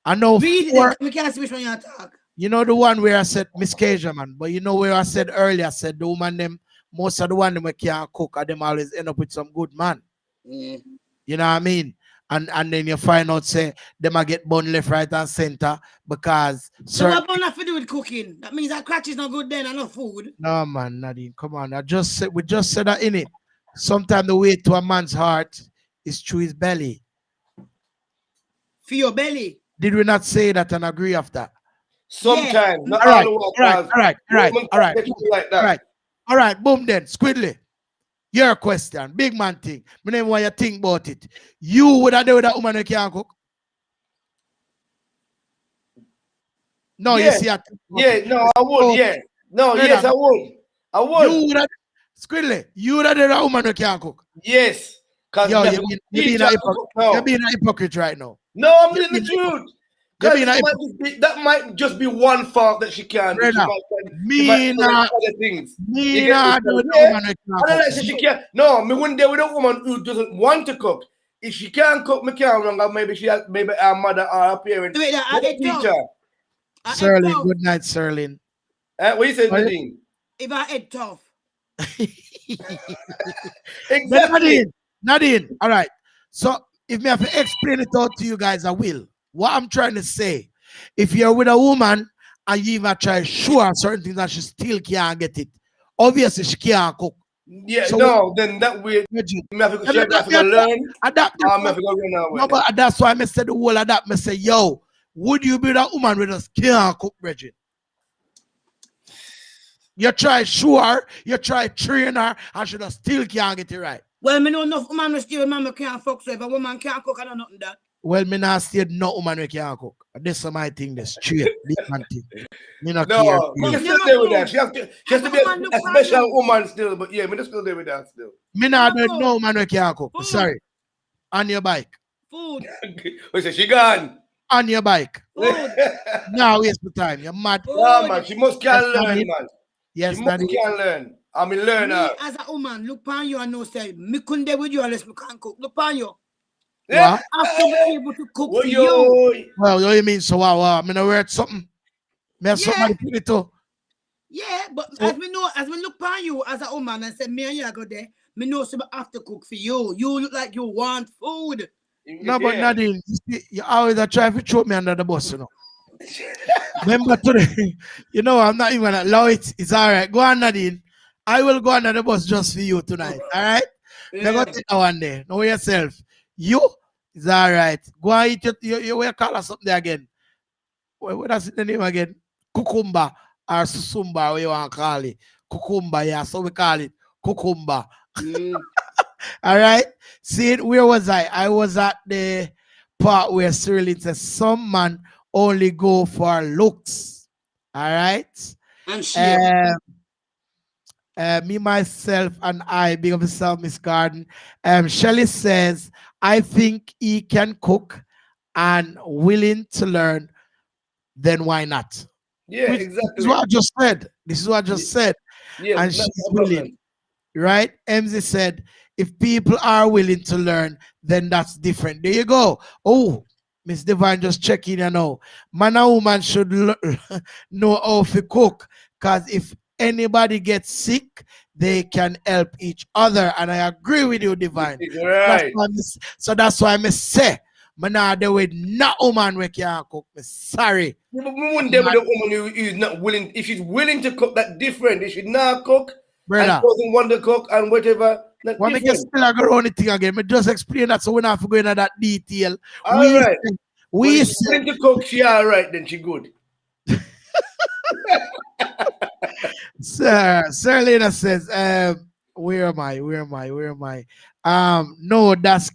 I know we can't see which one you talk. You know the one where I said Miss Kasia, man. But you know where I said earlier, I said the woman them, most of the one them can't cook and them always end up with some good man. Mm. You know what I mean? And then you find out say them a get bun left, right, and center because so what bun have to do with cooking? That means that crutch is not good then, and no food. No man, Nadine, come on. We just said that in it. Sometimes the way to a man's heart is through his belly. For your belly. Did we not say that and agree after? Sometimes. Yeah. All right, boom then. Squidly. Your question, big man thing. My name why you think about it. You would have done with that woman who can't cook? No, you see I would, yeah. No, yes, I would. You would have Squidly, you would have done that woman who can't cook? Yes. Yo, you're being a hypocrite right now. No, I'm telling the truth. That might just be one fault that she can. Me not. No, me wouldn't deal with a woman who doesn't want to cook. If she can't cook, me can't wrong. Maybe her mother or her parents. Serling, good night, Serling. What you say, Nadine? If I head tough. Exactly. Nadine, all right. So if me have to explain it out to you guys, I will. What I'm trying to say, if you're with a woman and you even try to show her certain things and she still can't get it, obviously she can't cook. Yeah, so then that way, me have to learn. Adapt. No, but that's why I said the whole adapt. I say, yo, would you be that woman with us can't cook, Bridget? You try show her, you try train her, and she still can't get it right. Well, me know enough woman will still remember can't fuck, so if a woman can't cook, I know nothing that. Well, me not still no woman who can't cook. This is my thing, the straight, big man thing. Me not care. Me still there with that. She has to be a special woman still, but yeah, me just still there with that still. Me not no woman who can't cook. Food. Sorry. On your bike. Food. We say she gone. On your bike. Food. Now waste the time. You're mad. No, man, she must can learn, man. Yes, she must can learn. I mean, learn her. As a woman, look upon you and know say, me couldn't there with you unless me can't cook. Look upon you. Yeah. I have to be able to cook for you. Well, what you mean? So wow, I mean, I read something. Me have somebody put it too. Yeah, but so, as we look upon you as a woman and say, me and you go there, Me know some have to cook for you. You look like you want food. No, but Nadine, you always are trying to throw me under the bus, you know. Remember today, you know, I'm not even gonna allow it. It's all right. Go on, Nadine. I will go under the bus just for you tonight. All right? Yeah. Go take that one day. Know yourself. You is all right. Go and eat you will call us something again. What is the name again? Cucumber or susumba, what you want to call it. Cucumber, yeah, so we call it cucumber. All right. See it, where was I? I was at the part where Cyril says some man only go for looks. All right. And shit. Me, myself, and I, big of yourself, Miss Garden. Shelly says, I think he can cook and willing to learn, then why not? Yeah, exactly. This is what I just said. This is what I just said. Yeah, And she's willing. Right? MZ said, if people are willing to learn, then that's different. There you go. Oh, Miss Divine just checking, you know. Man and woman should know how to cook. Because if anybody gets sick, they can help each other. And I agree with you, Divine. Right. So that's why I say, man, now there with not woman we can cook. Me sorry. We wouldn't deal with a woman who is not willing. If she's willing to cook, that's different. If she's not cook, Brother, and doesn't want to cook and whatever, that's when I get still I go on the thing again, me just explain that so we don't have to go into that detail. All right. We she's willing to cook, she all right, then she good. Sir Lena says, where am I? No, that's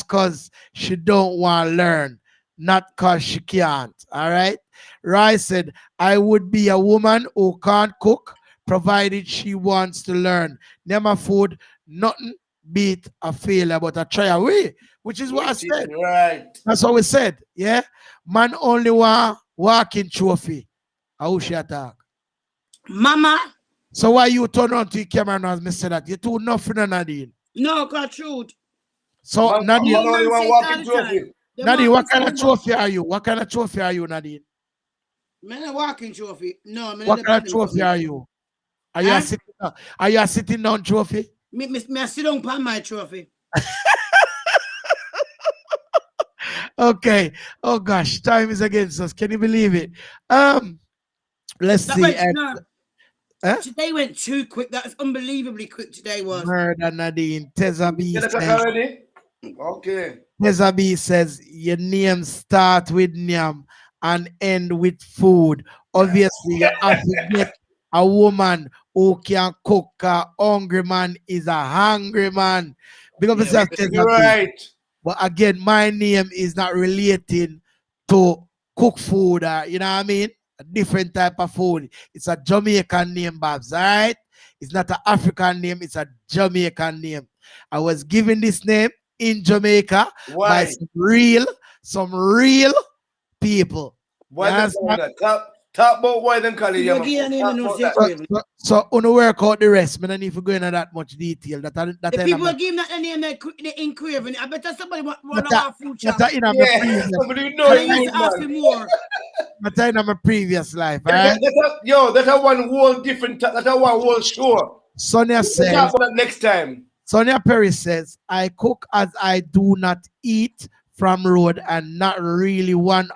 cause she don't want to learn, not cause she can't. All right. Rai said, I would be a woman who can't cook, provided she wants to learn. Nyamafood, nothing beat a failure but a try away, which is what I said. Right. That's what we said. Yeah. Man only want walking trophy. How she attack? Mama. So why you turn on to your camera and me say that? You do nothing, Nadine. No, got truth. So Nadine, only want walking trophy. Nadine, what kind of trophy are you? What kind of trophy are you, Nadine? Man, a walking trophy. No, man. What kind of trophy are you? Are you a sitting down trophy? Me I sit down on my trophy. Okay. Oh gosh, time is against us. Can you believe it? Let's see. Today went too quick. That was unbelievably quick. Today was. Murder Nadine. Teza B says, okay. Teza B says your name start with Nyam and end with food. Obviously, you have to get a woman who can cook. A hungry man is a hungry man. Because right. But again, my name is not relating to cook food. You know what I mean? A different type of food. It's a Jamaican name, Babs. All right? It's not an African name. It's a Jamaican name. I was given this name in Jamaica by some real people. Why that? Talk about why them call it. So on work out the rest. I don't need to go into that much detail. That the people are giving that name they engraving. I bet somebody want our food shop. Somebody ask me more. That's in my previous life. Right? That's one whole different. That's one whole show. Sonia says. Talk about that next time. Sonia Perry says, I cook as I do not eat from road and not really one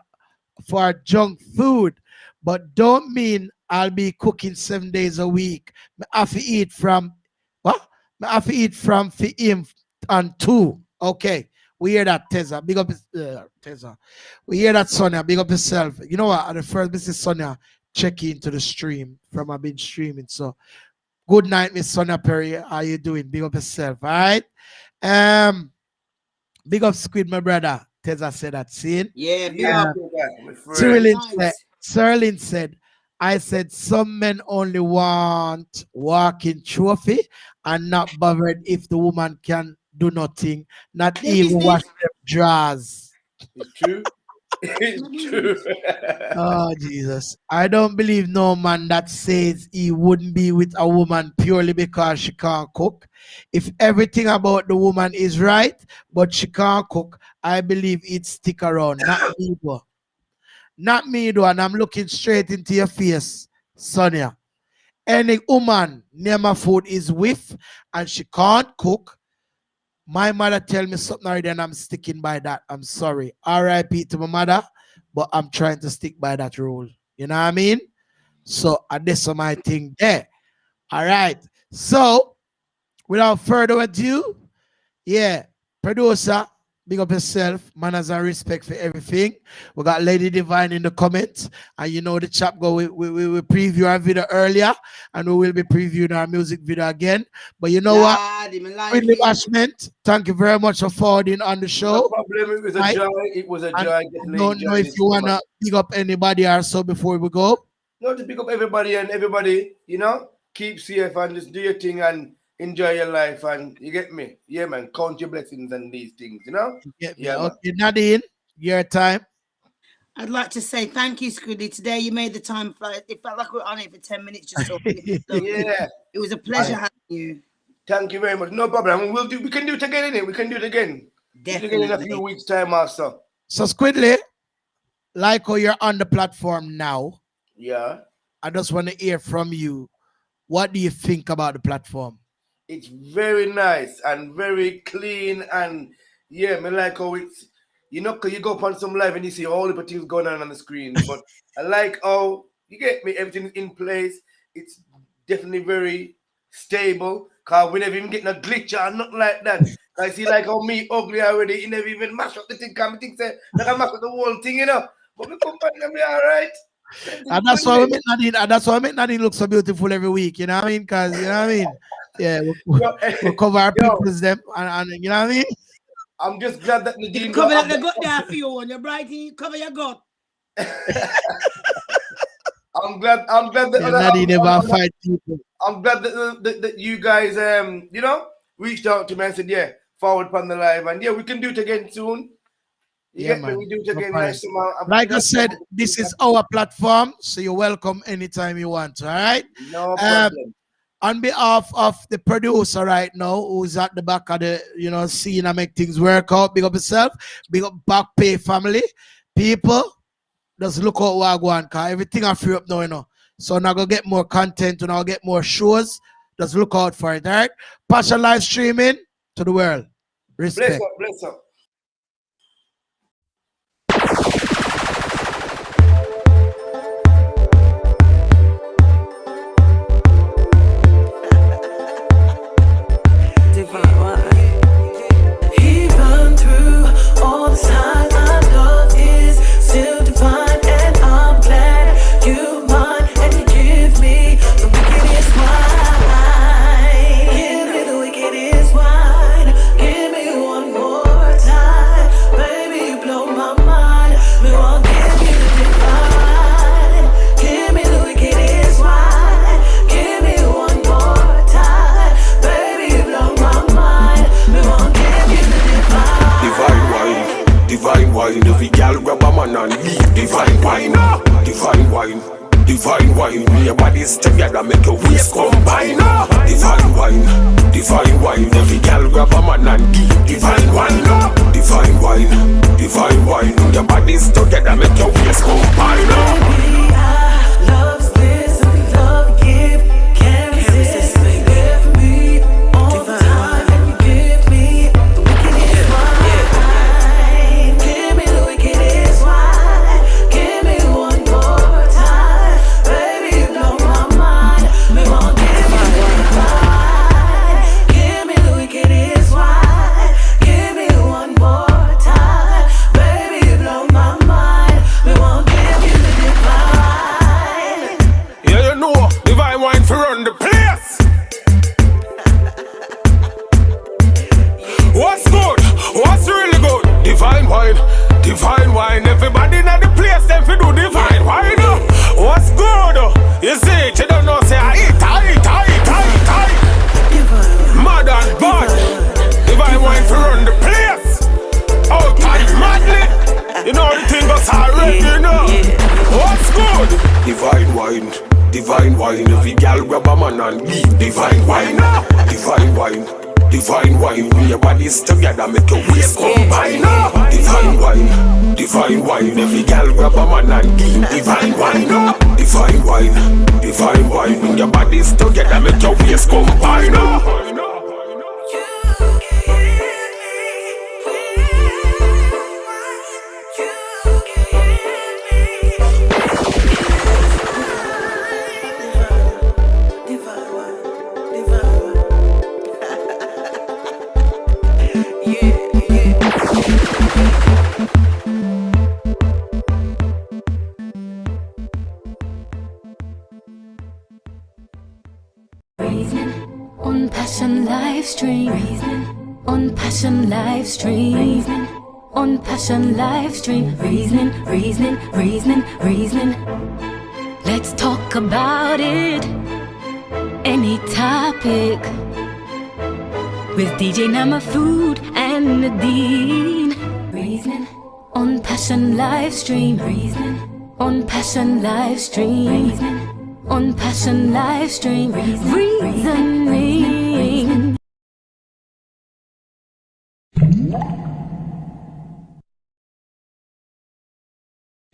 for junk food. But don't mean I'll be cooking 7 days a week. I have to eat from what? I have to eat from for him and two. Okay. We hear that, Teza. Big up Teza. We hear that, Sonia. Big up yourself. You know what? At the first, Mrs. Sonia check into the stream from I've been streaming. So good night, Miss Sonia Perry. How you doing? Big up yourself. All right. Big up Squid, my brother. Teza said that. See? Yeah, big up. Serlin said, I said some men only want walking trophy and not bothered if the woman can do nothing, not even wash them drawers. It's true. It's true. Oh, Jesus. I don't believe no man that says he wouldn't be with a woman purely because she can't cook. If everything about the woman is right, but she can't cook, I believe he'd stick around. Not me, though. Not me, though. And I'm looking straight into your face, Sonia. any woman Nyamafood is with and she can't cook, my mother tell me something already and I'm sticking by that. I'm sorry. R.I.P. to my mother, but I'm trying to stick by that rule. You know what I mean? So this is my thing there. All right. So without further ado, yeah, producer, big up yourself, manners and respect for everything. We got Lady Divine in the comments, and you know the chap go. We preview our video earlier, and we will be previewing our music video again. But you know what? With the bashment, thank you very much for forwarding on the show. No problem. It was a joy. It was a joy. I don't know if you wanna pick up anybody or so before we go. No, just pick up everybody and everybody. You know, keep safe and just do your thing and enjoy your life, and you get me? Yeah, man. Count your blessings and these things, you know? You get me? Yeah, okay, Nadine, your time. I'd like to say thank you, Scuddy. Today you made the time fly. It felt like we were on it for 10 minutes just talking. Yeah. It was a pleasure having you. Thank you very much. No problem. We can do it again, innit? We can do it again. Definitely. In a few weeks' time also. So Squidly, like how you're on the platform now. Yeah. I just want to hear from you. What do you think about the platform? It's very nice and very clean, and yeah, me like how it's, you know, cause you go up on some live and you see all the things going on the screen, but I like how, you get me, everything's in place. It's definitely very stable, cause we never even get no glitch or nothing like that. I see like how me ugly already, you never even mash up the thing, cause me think say, like I mash up the whole thing, you know, but me come back and be alright. And that's why we make Nadine, Nadine look so beautiful every week, you know what I mean? Because, you know what I mean? Yeah, we'll cover our people's them, and you know what I mean? I'm just glad that Nadine cover that the gut there for you, and you're bright, cover your gut. I'm glad that Nadine never fight people. I'm glad that you guys you know, reached out to me and said, yeah, forward on the live, and yeah, we can do it again soon. Yeah, man. We do it again. Like I said, this is our platform, so you're welcome anytime you want. All right. No problem. On behalf of the producer right now, who's at the back of the scene and make things work out, big up yourself, big up Back Pay family. People, just look out what I go on, because everything I free up now, you know. So now go get more content and I'll get more shows. Just look out for it, all right? Passion live streaming to the world. Respect. Bless up. Even through all the time, my love is still divine, and I'm glad you mine, and you give me the wickedest wine. Give me the wickedest wine. Give me one more time, baby, you blow my mind. Me won't give you the divine. Give me the wickedest wine. Give me one more time, baby, you blow my mind. Me won't give you the divine. Divine wine, every girl grab a man and leave. Divine wine, divine wine, divine wine. Your bodies together make your waist combine. Divine wine, every girl grab a man and leave. Divine wine, divine wine. Your bodies together make your waist combine. Baby, I love this and the love you give. Can't resist, baby, for me all the time, and you give me the wickedest wine. Give me the wickedest wine. Give me one more time, baby, you blow my mind. Me won't give you the divine. Give me the wickedest wine. Give me one more time, baby, you blow my mind. Me won't give you the divine. Yeah, you know, divine wine for run the place. What's good? What's really good? Divine wine. Everybody in the place, them fi do divine wine. What's good? You see it, you don't know, say I eat. Mad and bad. Divine wine for run the place. Out and madly. You know the thing goes already, you know. What's good? Divine wine. Every girl grab a man and leave. Divine wine. Your bodies together make your waist combine. Divine wine. Every girl grab a man and leave. Divine wine. Your body bodies together, make your waist combine. On Passion live stream, on Passion live stream, on Passion live stream, reasoning. Let's talk about it. Any topic with DJ Nyamafood and Nadine. Reasoning on Passion live stream, on Passion live stream. On Passion live stream, reasoning.